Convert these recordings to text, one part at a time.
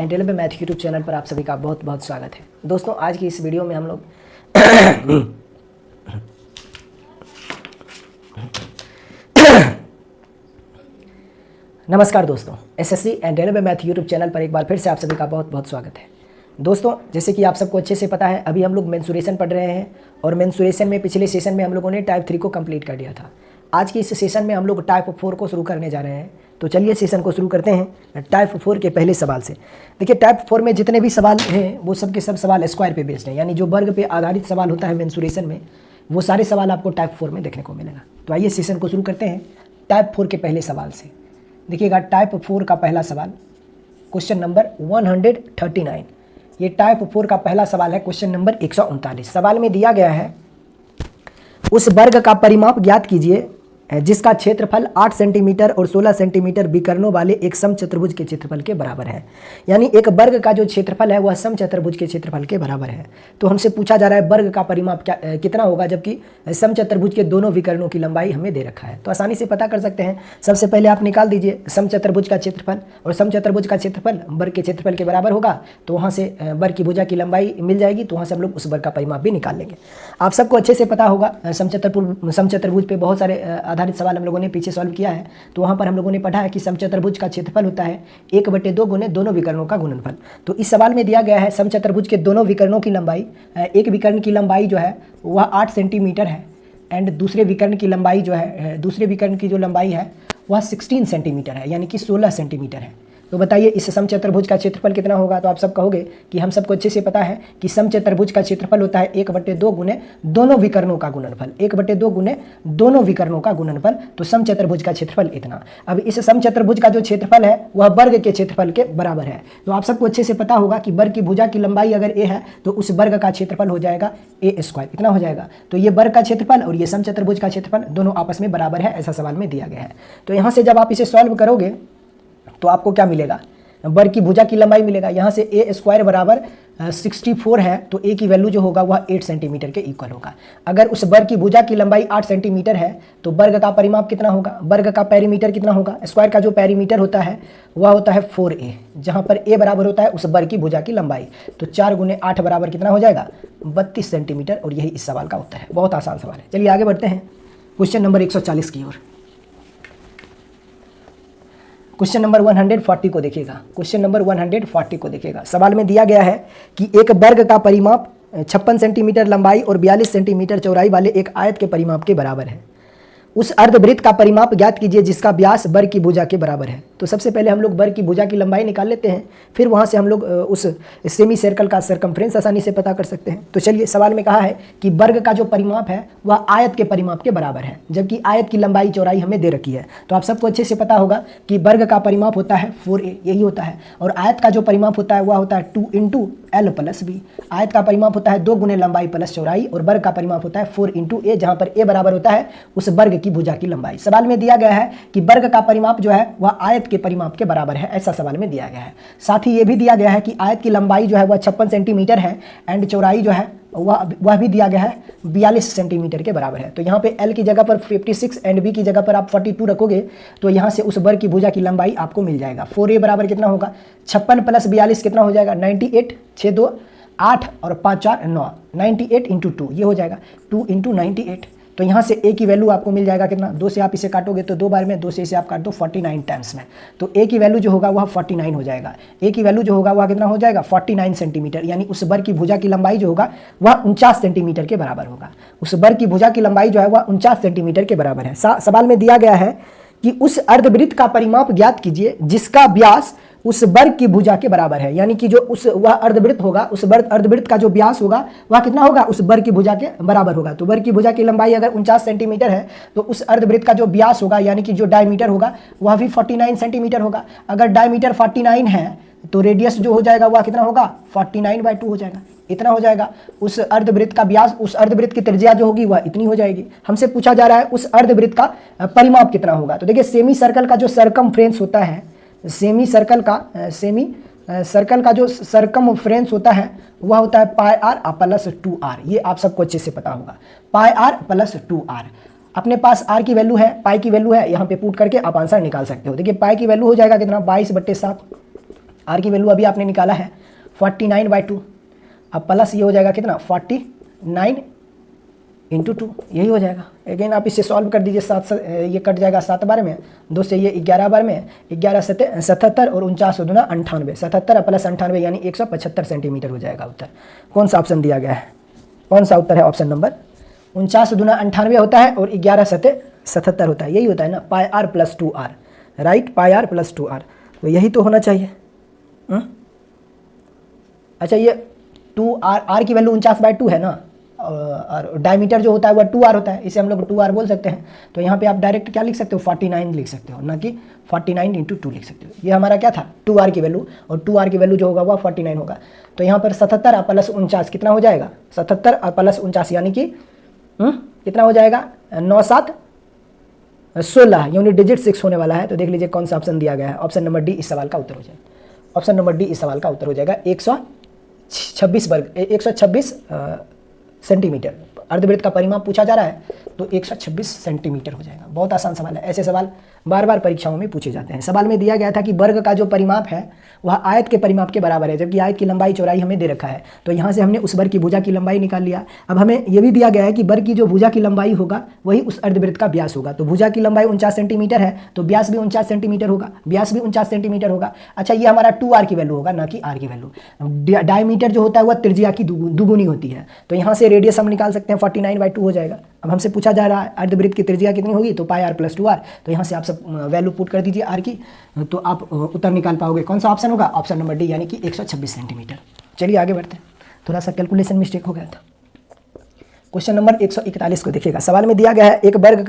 एंटेलेबल math YouTube channel पर आप सभी का बहुत बहुत स्वागत है। दोस्तों आज की इस वीडियो में हम लोग नमस्कार दोस्तों, एसएससी एंटेलेबल मैथ यूट्यूब चैनल पर एक बार फिर से आप सभी का बहुत बहुत स्वागत है। दोस्तों जैसे कि आप सबको अच्छे से पता है, अभी हम लोग मेंसुरेशन पढ़ रहे हैं और मेंसुरेशन में पिछले सेशन में हम लोगों ने टाइप 3 को कंप्लीट कर दिया था। आज की इस सेशन में हम लोग टाइप 4 को शुरू करने जा रहे हैं। तो चलिए सेशन को शुरू करते हैं टाइप 4 के पहले सवाल से। देखिए टाइप 4 में जितने भी सवाल हैं वो सब के सब सवाल स्क्वायर पे बेस्ड हैं, यानी जो वर्ग पे आधारित सवाल होता है मेंसुरेशन में, वो सारे सवाल आपको टाइप 4 में देखने को मिलेगा। तो आइए सेशन को शुरू करते हैं टाइप 4 के पहले सवाल से। देखिएगा टाइप 4 का पहला सवाल क्वेश्चन नंबर 139। ये टाइप 4 का पहला सवाल है, क्वेश्चन नंबर 139। सवाल में दिया गया है उस वर्ग का परिमाप ज्ञात कीजिए जिसका क्षेत्रफल 8 सेंटीमीटर और 16 सेंटीमीटर विकर्णों वाले एक समचतुर्भुज के क्षेत्रफल के बराबर है। यानी एक वर्ग का जो क्षेत्रफल है वह समचतुर्भुज के क्षेत्रफल के बराबर है। तो हमसे पूछा जा रहा है वर्ग का परिमाप कितना होगा, जबकि समचतुर्भुज के दोनों विकर्णों की लंबाई हमें दे रखा है। तो आसानी से पता कर सकते हैं। सबसे पहले आप निकाल दीजिए समचतुर्भुज का क्षेत्रफल, और समचतुर्भुज का क्षेत्रफल वर्ग के क्षेत्रफल के बराबर होगा। तो वहाँ से वर्ग की भुजा की लंबाई मिल जाएगी, तो वहाँ से हम लोग उस वर्ग का परिमाप भी निकाल लेंगे। आप सबको अच्छे से पता होगा समचतुर्भुज पे बहुत सारे आधारित सवाल हम लोगों ने पीछे सॉल्व किया है। तो वहाँ पर हम लोगों ने पढ़ा है कि समचतुर्भुज का क्षेत्रफल होता है 1/2 गुने दोनों विकर्णों का गुणनफल। तो इस सवाल में दिया गया है समचतुर्भुज के दोनों विकर्णों की लंबाई, एक विकर्ण की लंबाई जो है वह 8 सेंटीमीटर है एंड दूसरे विकर्ण की लंबाई जो है, दूसरे विकर्ण की जो लंबाई है वह 16 सेंटीमीटर है, यानी कि 16 सेंटीमीटर है। तो बताइए इस समचतुर्भुज का क्षेत्रफल कितना होगा। तो आप सब कहोगे कि हम सबको अच्छे से पता है कि समचतुर्भुज का क्षेत्रफल होता है 1/2 गुने दोनों विकर्णों का गुणनफल, 1/2 गुने दोनों विकर्णों का गुणनफल। तो समचतुर्भुज का क्षेत्रफल इतना। अब इस समचतुर्भुज का जो क्षेत्रफल है वह वर्ग के क्षेत्रफल के बराबर है। तो आप सबको अच्छे से पता होगा कि वर्ग की भुजा की लंबाई अगर a है तो उस वर्ग का क्षेत्रफल हो जाएगा a², इतना हो जाएगा। तो ये वर्ग का क्षेत्रफल और ये समचतुर्भुज का क्षेत्रफल दोनों आपस में बराबर है, ऐसा सवाल में दिया गया है। तो यहाँ से जब आप इसे सॉल्व करोगे तो आपको क्या मिलेगा, वर्ग की भुजा की लंबाई मिलेगा। यहाँ से a² बराबर 64 है, तो a की वैल्यू जो होगा वह 8 सेंटीमीटर के इक्वल होगा। अगर उस वर्ग की भुजा की लंबाई 8 सेंटीमीटर है तो वर्ग का परिमाप कितना होगा, वर्ग का पेरीमीटर कितना होगा। स्क्वायर का जो पेरीमीटर होता है वह होता है 4a, जहाँ पर a बराबर होता है उस वर्ग की भुजा की लंबाई। तो 4 गुने 8 बराबर कितना हो जाएगा, 32 सेंटीमीटर। और यही इस सवाल का उत्तर है। बहुत आसान सवाल है। चलिए आगे बढ़ते हैं क्वेश्चन नंबर 140 की ओर। क्वेश्चन नंबर 140 को देखिएगा। क्वेश्चन नंबर 140 को देखिएगा। सवाल में दिया गया है कि एक वर्ग का परिमाप 56 सेंटीमीटर लंबाई और 42 सेंटीमीटर चौड़ाई वाले एक आयत के परिमाप के बराबर है। उस अर्धवृत्त का परिमाप ज्ञात कीजिए जिसका व्यास वर्ग की भुजा के बराबर है। तो सबसे पहले हम लोग वर्ग की भुजा की लंबाई निकाल लेते हैं, फिर वहाँ से हम लोग उस सेमी सर्कल का सरकमफ्रेंस आसानी से पता कर सकते हैं। तो चलिए, सवाल में कहा है कि वर्ग का जो परिमाप है वह आयत के परिमाप के बराबर है, जबकि आयत की लंबाई चौड़ाई हमें दे रखी है। तो आप सबको अच्छे से पता होगा कि वर्ग का परिमाप होता है 4a, यही होता है। और आयत का जो परिमाप होता है वह होता है 2 × l + b। आयत का परिमाप होता है 2 गुने लंबाई प्लस चौड़ाई, और वर्ग का परिमाप होता है 4 × a, जहाँ पर a बराबर होता है उस वर्ग की भुजा की लंबाई। सवाल में दिया गया है कि वर्ग का परिमाप जो है वह आयत के परिमाप के बराबर है, ऐसा सवाल में दिया गया है। साथ ही ये भी दिया गया है कि आयत की लंबाई जो है वह 56 सेंटीमीटर है एंड चौड़ाई जो है वह भी दिया गया है 42 सेंटीमीटर के बराबर है। तो यहाँ पे l की जगह पर 56 एंड b की जगह पर आप 42 रखोगे तो यहाँ से उस वर्ग की भुजा की लंबाई आपको मिल जाएगा। 4a बराबर कितना होगा, 56 + 42 कितना हो जाएगा, 98, 6 2 8 और 5 4 9, 98 × 2 ये हो जाएगा 2 × 98। तो यहाँ से a की वैल्यू आपको मिल जाएगा कितना, 2 से आप इसे काटोगे तो 2 बार में, 2 से इसे आप काट दो 49 टाइम्स में। तो a की वैल्यू जो होगा वह 49 हो जाएगा। a की वैल्यू जो होगा वह कितना हो जाएगा, 49 सेंटीमीटर, यानी उस वर्ग की भुजा की लंबाई जो होगा वह 49 सेंटीमीटर के बराबर होगा। उस वर्ग की भुजा की लंबाई जो है वह 49 सेंटीमीटर के बराबर है। सवाल में दिया गया है कि उस अर्धवृत्त का परिमाप ज्ञात कीजिए जिसका व्यास उस वर्ग की भुजा के बराबर है। यानी कि जो उस वह अर्धवृत्त होगा, उस अर्धवृत्त का जो व्यास होगा वह कितना होगा, उस वर्ग की भुजा के बराबर होगा। तो वर्ग की भुजा की लंबाई अगर 49 सेंटीमीटर है तो उस अर्धवृत्त का जो व्यास होगा, यानी कि जो डायमीटर होगा वह भी 49 सेंटीमीटर होगा। अगर डायमीटर 49 है तो रेडियस जो हो जाएगा वह कितना होगा, 49/2 हो जाएगा, इतना हो जाएगा। उस अर्धवृत्त का व्यास, उस अर्धवृत्त की त्रिज्या जो होगी वह इतनी हो जाएगी। हमसे पूछा जा रहा है उस अर्धवृत्त का परिमाप कितना होगा। तो देखिए सेमी सर्कल का जो सरकमफ्रेंस होता है, सेमी सर्कल का जो सरकमफ्रेंस होता है वह होता है πr + 2r। ये आप सबको अच्छे से पता होगा, πr + 2r। अपने पास r की वैल्यू है, पाई की वैल्यू है, यहाँ पे पुट करके आप आंसर निकाल सकते हो। देखिए पाई की वैल्यू हो जाएगा कितना, 22/7 आर की वैल्यू अभी आपने निकाला है 49/2, अब प्लस ये हो जाएगा कितना 49 × 2, यही हो जाएगा। अगेन आप इसे सॉल्व कर दीजिए, 7 ये कट जाएगा 7 बार में, 2 से ये 11 बार में, 11 77 और 49 दूना 98, 77 प्लस 98 यानी 175 सेंटीमीटर हो जाएगा उत्तर। कौन सा ऑप्शन दिया गया है, कौन सा उत्तर है? ऑप्शन नंबर 49 दूना 98 होता है और 11 7 77 होता है, यही होता है ना, pi R plus 2r, right, pi R plus 2r, तो यही तो होना चाहिए। अच्छा ये 2r, आर की वैल्यू 49/2 है ना, और डायमीटर जो होता है वह 2r होता है, इसे हम लोग 2r बोल सकते हैं। तो यहाँ पे आप डायरेक्ट क्या लिख सकते हो 49 लिख सकते हो, ना कि 49 × 2 लिख सकते हो। ये हमारा क्या था 2r की वैल्यू, और 2r की वैल्यू जो होगा वह 49 होगा। तो यहाँ पर 77 प्लस 49 कितना हो जाएगा, 77 प्लस 49 यानी कि कितना हो जाएगा 9 7 16, यूनिट डिजिट 6 होने वाला है। तो देख लीजिए कौन सा ऑप्शन दिया गया है, ऑप्शन नंबर डी इस सवाल का उत्तर हो जाएगा। ऑप्शन नंबर डी इस सवाल का उत्तर हो जाएगा 126 वर्ग 126 सेंटीमीटर। अर्धवृत्त का परिमाप पूछा जा रहा है तो 126 सेंटीमीटर हो जाएगा। बहुत आसान सवाल है, ऐसे सवाल बार बार परीक्षाओं में पूछे जाते हैं। सवाल में दिया गया था कि वर्ग का जो परिमाप है वह आयत के परिमाप के बराबर है, जबकि आयत की लंबाई चौड़ाई हमें दे रखा है। तो यहाँ से हमने उस वर्ग की भुजा की लंबाई निकाल लिया। अब हमें यह भी दिया गया है कि वर्ग की जो भुजा की लंबाई होगा वही उस अर्धवृत्त का व्यास होगा। तो भुजा की लंबाई 49 सेंटीमीटर है तो व्यास भी 49 सेंटीमीटर होगा, व्यास भी 49 सेंटीमीटर होगा। अच्छा ये हमारा 2r की वैल्यू होगा, ना कि r की वैल्यू। डायमीटर जो होता है वह त्रिज्या की दुगुनी होती है, तो यहाँ से रेडियस हम निकाल सकते हैं 49/2 हो जाएगा। अब हमसे पूछा जा रहा है अर्धवृत्त की त्रिज्या कितनी होगी, तो पाई r प्लस 2r। तो यहाँ से आप सब वैल्यू पुट कर दीजिए r की, तो आप उत्तर निकाल पाओगे। कौन सा ऑप्शन होगा, ऑप्शन नंबर डी यानी कि 126 सेंटीमीटर। चलिए आगे बढ़ते हैं, थोड़ा सा कैलकुलेशन मिस्टेक हो गया था। क्वेश्चन नंबर 141 को देखिएगा। सवाल में दिया गया है एक वर्ग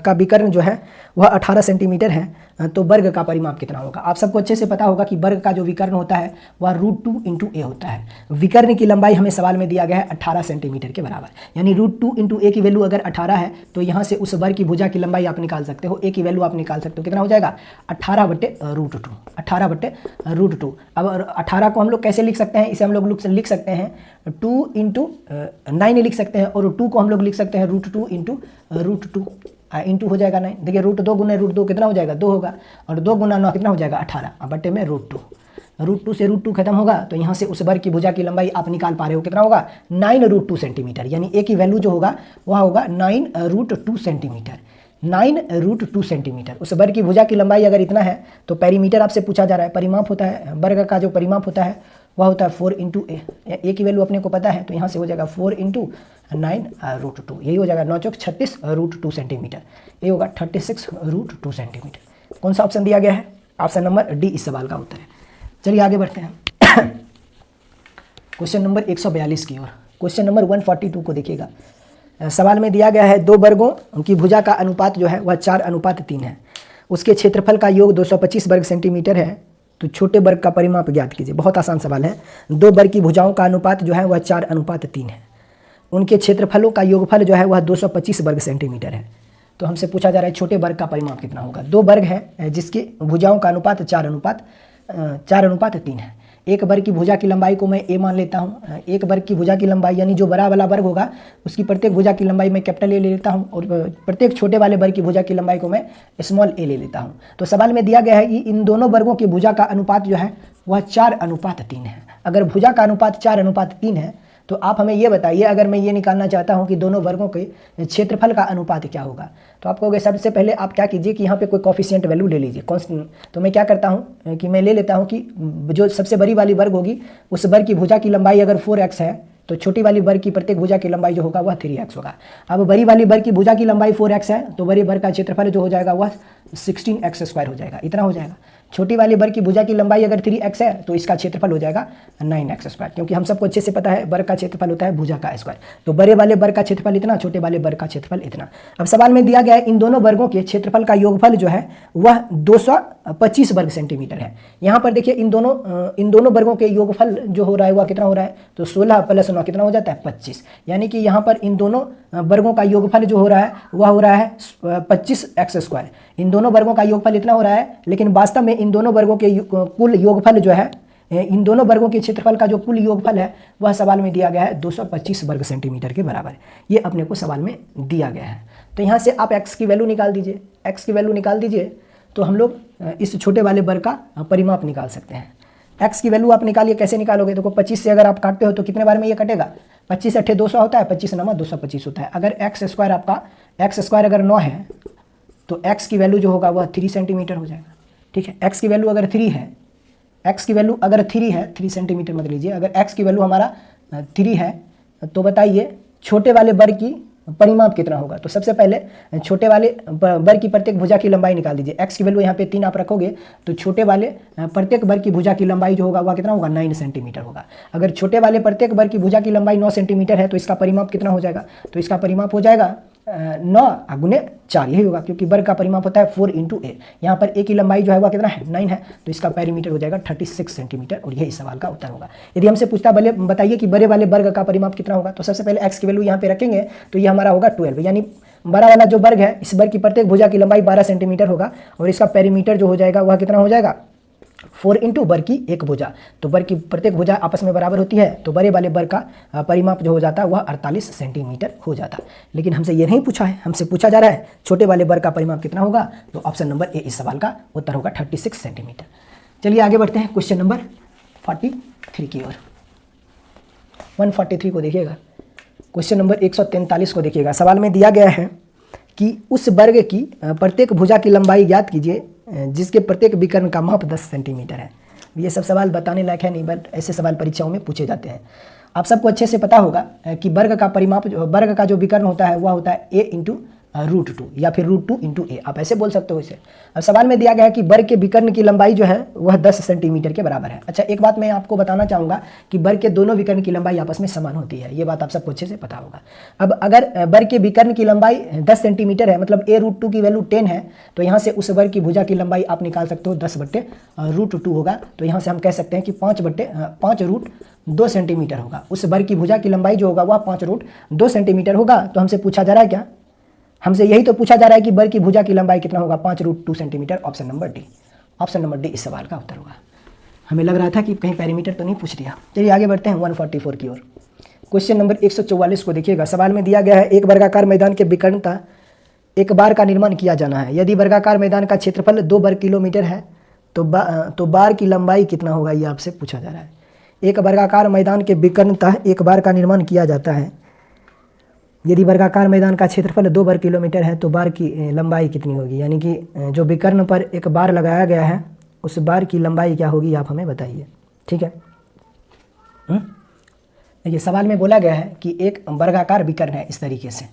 का विकर्ण जो है वह 18 सेंटीमीटर है, तो वर्ग का परिमाप कितना होगा। आप सबको अच्छे से पता होगा कि वर्ग का जो विकर्ण होता है वह √2 × a होता है। विकर्ण की लंबाई हमें सवाल में दिया गया है 18 सेंटीमीटर के बराबर, यानी √2 × a की वैल्यू अगर 18 है तो यहाँ से उस वर्ग की भुजा की लंबाई आप निकाल सकते हो, a की वैल्यू आप निकाल सकते हो, कितना हो जाएगा 18/√2, 18/√2। अब 18 को हम लोग कैसे लिख सकते हैं, इसे हम लोग लिख सकते हैं 2 × 9 लिख सकते हैं, और 2 को हम लोग लिख सकते हैं √2 × √2 इंटू हो जाएगा 9। देखिए √2 गुना √2 कितना हो जाएगा 2 होगा, और 2 गुना 9 कितना हो जाएगा 18 बट्टे में √2 से √2 खत्म होगा। तो यहाँ से उस वर्ग की भुजा की लंबाई आप निकाल पा रहे हो, कितना होगा 9√2 सेंटीमीटर, यानी a की वैल्यू जो होगा वह होगा 9√2 सेंटीमीटर, 9√2 सेंटीमीटर। उस वर्ग की भुजा की लंबाई अगर इतना है तो पेरीमीटर आपसे पूछा जा रहा है। परिमाप होता है वर्ग का जो परिमाप होता है वह होता है 4 × a की वैल्यू अपने को पता है, तो यहाँ से हो जाएगा 4 × 9√2, यही हो जाएगा 9 चौक 36 √2 सेंटीमीटर, ये होगा 36 √2 सेंटीमीटर। कौन सा ऑप्शन दिया गया है, ऑप्शन नंबर डी इस सवाल का उत्तर है। चलिए आगे बढ़ते हैं क्वेश्चन नंबर 142 की ओर। क्वेश्चन नंबर 142 को देखिएगा। सवाल में दिया गया है दो वर्गों की भुजा का अनुपात जो है वह 4:3 है, उसके क्षेत्रफल का योग 225 वर्ग सेंटीमीटर है, तो छोटे वर्ग का परिमाप ज्ञात कीजिए। बहुत आसान सवाल है। दो वर्ग की भुजाओं का अनुपात जो है वह 4:3 है, उनके क्षेत्रफलों का योगफल जो है वह 225 वर्ग सेंटीमीटर है। तो हमसे पूछा जा रहा है छोटे वर्ग का परिमाप कितना होगा। दो वर्ग है जिसकी भुजाओं का अनुपात 4:3 है। एक वर्ग की भुजा की लंबाई को मैं a मान लेता हूँ। एक वर्ग की भुजा की लंबाई यानी जो बड़ा वाला वर्ग होगा उसकी प्रत्येक भुजा की लंबाई मैं कैपिटल A ले लेता हूँ, और प्रत्येक छोटे वाले वर्ग की भुजा की लंबाई को मैं स्मॉल a ले लेता हूँ। तो सवाल में दिया गया है कि इन दोनों वर्गों की भुजा का अनुपात जो है वह 4:3 है। अगर भुजा का अनुपात 4:3 है तो आप हमें ये बताइए, अगर मैं ये निकालना चाहता हूँ कि दोनों वर्गों के क्षेत्रफल का अनुपात क्या होगा, तो आप कहोगे सबसे पहले आप क्या कीजिए कि यहाँ पे कोई कोफिशिएंट वैल्यू ले लीजिए कांस्टेंट। तो मैं क्या करता हूँ कि मैं ले लेता हूँ कि जो सबसे बड़ी वाली वर्ग होगी उस वर्ग की भुजा की लंबाई अगर 4x है तो छोटी वाली वर्ग की प्रत्येक भुजा की लंबाई जो होगा वह 3x होगा। अब बड़ी वाली वर्ग की भुजा की लंबाई 4x है तो बड़ी वर्ग का क्षेत्रफल जो हो जाएगा वह 16x² हो जाएगा, इतना हो जाएगा। छोटी वाली वर्ग की भुजा की लंबाई अगर 3x है तो इसका क्षेत्रफल हो जाएगा 9x², क्योंकि हम सबको अच्छे से पता है वर्ग का क्षेत्रफल होता है भुजा का स्क्वायर। तो बड़े वाले वर्ग का क्षेत्रफल इतना, छोटे वाले वर्ग का क्षेत्रफल इतना। अब सवाल में दिया गया है इन दोनों वर्गों के क्षेत्रफल का योगफल जो है वह 225 वर्ग सेंटीमीटर है। यहाँ पर देखिए इन दोनों वर्गों के योगफल जो हो रहा है वह कितना हो रहा है, तो 16 + 9 कितना हो जाता है 25, यानी कि यहाँ पर इन दोनों वर्गों का योगफल जो हो रहा है वह हो रहा है 25x²। इन दोनों वर्गों का योगफल इतना हो रहा है, लेकिन वास्तव में इन दोनों वर्गों के कुल योगफल जो है, इन दोनों वर्गों के क्षेत्रफल का जो कुल योगफल है वह सवाल में दिया गया है 225 वर्ग सेंटीमीटर के बराबर। ये अपने को सवाल में दिया गया है। तो यहाँ से आप x की वैल्यू निकाल दीजिए, x की वैल्यू निकाल दीजिए तो हम लोग इस छोटे वाले वर्ग का परिमाप निकाल सकते हैं। एक्स की वैल्यू आप निकालिए, कैसे निकालोगे? देखो 25 से अगर आप काटते हो तो कितने बार में ये कटेगा? 25 अट्ठे 200 होता है, 25 नमा 225 होता है। अगर एक्स स्क्वायर आपका एक्स स्क्वायर अगर 9 है तो एक्स की वैल्यू जो होगा वह 3 सेंटीमीटर हो जाएगा। ठीक है, एक्स की वैल्यू अगर 3 है, एक्स की वैल्यू अगर 3 है, 3 सेंटीमीटर मत लीजिए, अगर एक्स की वैल्यू हमारा 3 है तो बताइए छोटे वाले वर्ग की परिमाप कितना होगा? तो सबसे पहले छोटे वाले वर्ग की प्रत्येक भुजा की लंबाई निकाल दीजिए। एक्स की वैल्यू यहाँ पे 3 आप रखोगे तो छोटे वाले प्रत्येक वर्ग की भुजा की लंबाई जो होगा वह कितना होगा? 9 सेंटीमीटर होगा। अगर छोटे वाले प्रत्येक वर्ग की भुजा की लंबाई 9 सेंटीमीटर है तो इसका परिमाप कितना हो जाएगा? तो इसका परिमाप हो जाएगा 9 गुने 4, यही होगा, क्योंकि वर्ग का परिमाप होता है 4 इंटू ए। यहाँ पर ए की लंबाई जो है वह कितना है? 9 है, तो इसका पेरीमीटर हो जाएगा 36 सेंटीमीटर और यही सवाल का उत्तर होगा। यदि हमसे पूछता बताइए कि बड़े वाले वर्ग का परिमाप कितना होगा, तो सबसे पहले एक्स की वैल्यू यहाँ पे रखेंगे तो ये हमारा होगा 12, यानी बड़ा वाला जो वर्ग है इस वर्ग की प्रत्येक भुजा की लंबाई 12 सेंटीमीटर होगा और इसका पेरीमीटर जो हो जाएगा वह कितना हो जाएगा? 4 इंटू वर्ग की एक भुजा, तो वर्ग की प्रत्येक भुजा आपस में बराबर होती है, तो बड़े वाले वर्ग का परिमाप जो हो जाता है वह 48 सेंटीमीटर हो जाता है। लेकिन हमसे ये नहीं पूछा है, हमसे पूछा जा रहा है छोटे वाले वर्ग का परिमाप कितना होगा, तो ऑप्शन नंबर ए इस सवाल का उत्तर होगा 36 सेंटीमीटर। चलिए आगे बढ़ते हैं क्वेश्चन नंबर 43 की ओर। 143 को देखिएगा, क्वेश्चन नंबर 143 को देखिएगा। सवाल में दिया गया है कि उस वर्ग की प्रत्येक भुजा की लंबाई ज्ञात कीजिए जिसके प्रत्येक विकर्ण का माप 10 सेंटीमीटर है। ये सब सवाल बताने लायक है नहीं, बट ऐसे सवाल परीक्षाओं में पूछे जाते हैं। आप सबको अच्छे से पता होगा कि वर्ग का परिमाप, वर्ग का जो विकर्ण होता है वह होता है a इंटू √2 या फिर √2 इंटू ए, आप ऐसे बोल सकते हो इसे। अब सवाल में दिया गया है कि वर्ग के विकर्ण की लंबाई जो है वह 10 सेंटीमीटर के बराबर है। अच्छा, एक बात मैं आपको बताना चाहूँगा कि वर्ग के दोनों विकर्ण की लंबाई आपस में समान होती है, ये बात आप सबको अच्छे से पता होगा। अब अगर वर्ग के विकर्ण की लंबाई 10 सेंटीमीटर है, मतलब a √2 की वैल्यू 10 है, तो यहाँ से उस वर्ग की भुजा की लंबाई आप निकाल सकते हो 10/√2 होगा। तो यहाँ से हम कह सकते हैं कि 5/√2 सेंटीमीटर होगा। उस वर्ग की भुजा की लंबाई जो होगा वह 5√2 सेंटीमीटर होगा। तो हमसे पूछा जा रहा है क्या? हमसे यही तो पूछा जा रहा है कि वर्ग की भुजा की लंबाई कितना होगा? 5√2 centimetre. Option number D, option number D इस सवाल का उत्तर होगा। हमें लग रहा था कि कहीं पेरीमीटर तो नहीं पूछ दिया। चलिए आगे बढ़ते हैं 144 की ओर। क्वेश्चन नंबर 144 को देखिएगा। सवाल में दिया गया है एक वर्गाकार मैदान के विकर्णता एक बार का निर्माण किया जाना है। यदि वर्गाकार मैदान का क्षेत्रफल 2 वर्ग किलोमीटर है तो बार की लंबाई कितना होगा, ये आपसे पूछा जा रहा है। एक वर्गाकार मैदान के विकर्णता एक बार का निर्माण किया जाता है। यदि वर्गाकार मैदान का क्षेत्रफल 2 वर्ग किलोमीटर है तो बार की लंबाई कितनी होगी, यानी कि जो विकर्ण पर एक बार लगाया गया है उस बार की लंबाई क्या होगी, आप हमें बताइए। ठीक है, देखिए सवाल में बोला गया है कि एक वर्गाकार विकर्ण है इस तरीके से।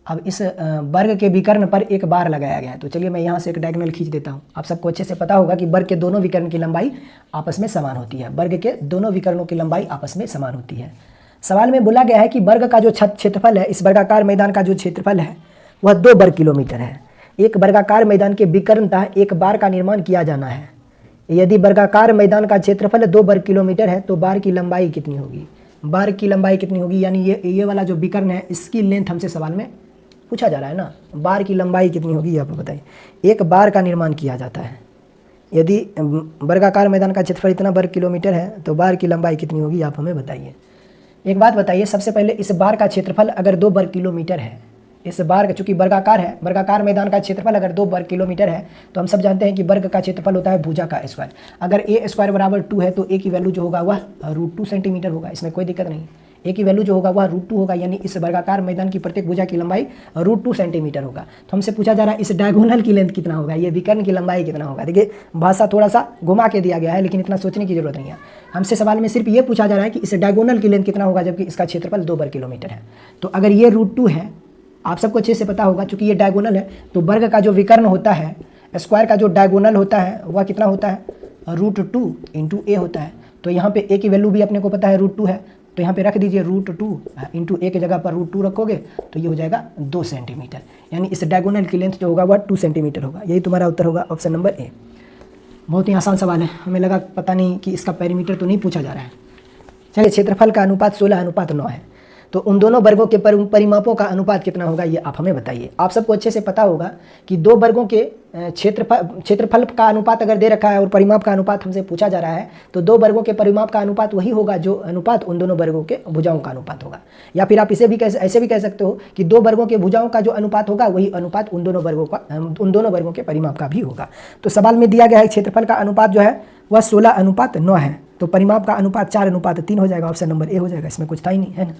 अब इस वर्ग के विकर्ण पर एक बार लगाया गया है, तो चलिए मैं यहाँ से एक डायगोनल खींच देता हूँ। आप सबको अच्छे से पता होगा कि वर्ग के दोनों विकर्ण की लंबाई आपस में समान होती है। वर्ग के दोनों विकर्णों की लंबाई आपस में समान होती है। सवाल में बोला गया है कि वर्ग का जो क्षेत्रफल है, इस वर्गाकार मैदान का जो क्षेत्रफल है वह 2 वर्ग किलोमीटर है। एक वर्गाकार मैदान के विकर्णता एक बार का निर्माण किया जाना है। यदि वर्गाकार मैदान का क्षेत्रफल 2 वर्ग किलोमीटर है तो बार की लंबाई कितनी होगी? बार की लंबाई कितनी होगी, यानी ये वाला जो विकर्ण है इसकी लेंथ हमसे सवाल में पूछा जा रहा है ना। बार की लंबाई कितनी होगी आप बताइए। एक बार का निर्माण किया जाता है, यदि वर्गाकार मैदान का क्षेत्रफल इतना वर्ग किलोमीटर है तो बार की लंबाई कितनी होगी, आप हमें बताइए। एक बात बताइए, सबसे पहले इस बार का क्षेत्रफल अगर 2 वर्ग किलोमीटर है, इस बार का चूंकि वर्गाकार है, वर्गाकार मैदान का क्षेत्रफल अगर 2 वर्ग किलोमीटर है तो हम सब जानते हैं कि वर्ग का क्षेत्रफल होता है भुजा का स्क्वायर। अगर a स्क्वायर बराबर 2 है तो a की वैल्यू जो होगा वह √2 सेंटीमीटर होगा, इसमें कोई दिक्कत नहीं। a की वैल्यू जो होगा वह √2 होगा, यानी इस वर्गाकार मैदान की प्रत्येक भुजा की लंबाई √2 सेंटीमीटर होगा। तो हमसे पूछा जा रहा है इस डायगोनल की लेंथ कितना होगा, ये विकर्ण की लंबाई कितना होगा। देखिए भाषा थोड़ा सा घुमा के दिया गया है, लेकिन इतना सोचने की जरूरत नहीं है। हमसे सवाल में सिर्फ ये पूछा जा रहा है कि इस डायगोनल की लेंथ कितना होगा, जबकि इसका क्षेत्रफल 2 वर्ग किलोमीटर है। तो अगर ये √2 है, आप सबको अच्छे से पता होगा चूंकि ये डायगोनल है, तो वर्ग का जो विकर्ण होता है, स्क्वायर का जो डायगोनल होता है वह कितना होता है, √2 इंटू ए होता है। तो यहाँ पे a की वैल्यू भी अपने को पता है √2 है, तो यहाँ पे रख दीजिए √2 इंटू ए की जगह पर √2 रखोगे तो ये हो जाएगा 2 सेंटीमीटर, यानी इस डायगोनल की लेंथ जो होगा वह 2 सेंटीमीटर होगा। यही तुम्हारा उत्तर होगा, ऑप्शन नंबर ए। बहुत ही आसान सवाल है, हमें लगा पता नहीं कि इसका पेरीमीटर तो नहीं पूछा जा रहा है। चलिए, क्षेत्रफल का अनुपात 16:9 है। तो उन दोनों वर्गों के परिमापों का अनुपात कितना होगा ये आप हमें बताइए। आप सबको अच्छे से पता होगा कि दो वर्गों के क्षेत्रफल का अनुपात अगर दे रखा है और परिमाप का अनुपात हमसे पूछा जा रहा है, तो दो वर्गों के परिमाप का अनुपात वही होगा जो अनुपात उन दोनों वर्गों के भुजाओं का अनुपात होगा। या फिर आप ऐसे भी कह सकते हो कि दो वर्गों के भुजाओं का जो अनुपात होगा वही अनुपात उन दोनों वर्गों के परिमाप का भी होगा। तो सवाल में दिया गया है क्षेत्रफल का अनुपात जो है वह 16:9 है, तो परिमाप का अनुपात 4:3 हो जाएगा। ऑप्शन नंबर ए हो जाएगा, इसमें कुछ था ही नहीं, है ना।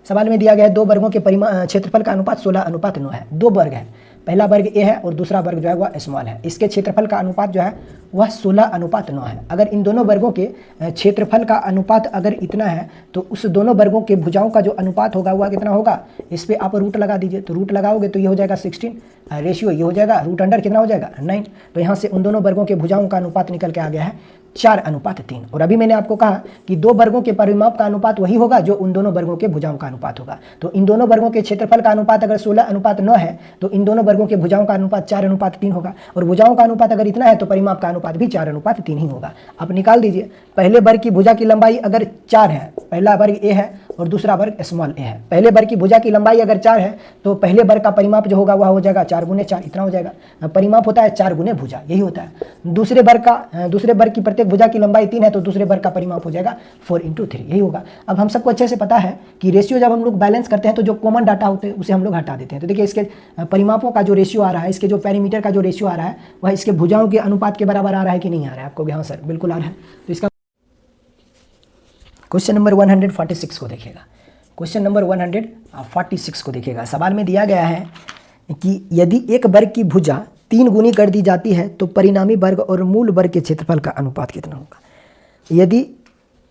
सवाल में दिया गया है दो वर्गों के क्षेत्रफल का अनुपात 16:9 है। दो वर्ग है, पहला वर्ग ए है और दूसरा वर्ग जो है वह स्मॉल है। इसके क्षेत्रफल का अनुपात जो है वह 16:9 है। अगर इन दोनों वर्गों के क्षेत्रफल का अनुपात अगर इतना है तो उस दोनों वर्गों के भुजाओं का जो अनुपात होगा वह कितना होगा, इस पर आप रूट लगा दीजिए। तो रूट लगाओगे तो ये हो जाएगा 16, रेशियो ये हो जाएगा रूट अंडर कितना हो जाएगा 9। तो यहाँ से उन दोनों वर्गों के भुजाओं का अनुपात निकल के आ गया है 4:3। और अभी मैंने आपको कहा कि दो वर्गों के परिमाप का अनुपात वही होगा जो उन दोनों वर्गों के भुजाओं का अनुपात होगा। तो इन दोनों वर्गों के क्षेत्रफल का अनुपात अगर 16:9 है तो इन दोनों वर्गों के भुजाओं का अनुपात 4:3 होगा। और भुजाओं का अनुपात अगर इतना है तो परिमाप का अनुपात भी 4:3 ही होगा। आप निकाल दीजिए। पहले वर्ग की भुजा की लंबाई अगर 4 है, पहला वर्ग ए है और दूसरा वर्ग स्मॉल ए है। पहले वर्ग की भुजा की लंबाई अगर 4 है तो पहले वर्ग का परिमाप जो होगा वह हो जाएगा 4 × 4, इतना हो जाएगा। परिमाप होता है 4 × भुजा, यही होता है। दूसरे वर्ग की प्रत्येक भुजा की लंबाई 3 है तो दूसरे वर्ग का परिमाप हो जाएगा 4 × 3, यही होगा। अब हम सबको अच्छे से पता है कि रेशियो जब हम लोग बैलेंस करते हैं तो जो कॉमन डाटा होते हैं उसे हम लोग हटा देते हैं। तो देखिए इसके परिमापों का जो रेशियो आ रहा है, इसके जो पेरीमीटर का जो रेशियो आ रहा है वह इसके भुजाओं के अनुपात के बराबर आ रहा है कि नहीं आ रहा है आपको? हाँ सर, बिल्कुल आ रहा है। तो इसका क्वेश्चन नंबर 146 को देखिएगा। क्वेश्चन नंबर 146 को देखिएगा। सवाल में दिया गया है कि यदि एक वर्ग की भुजा 3 गुनी कर दी जाती है तो परिणामी वर्ग और मूल वर्ग के क्षेत्रफल का अनुपात कितना होगा? यदि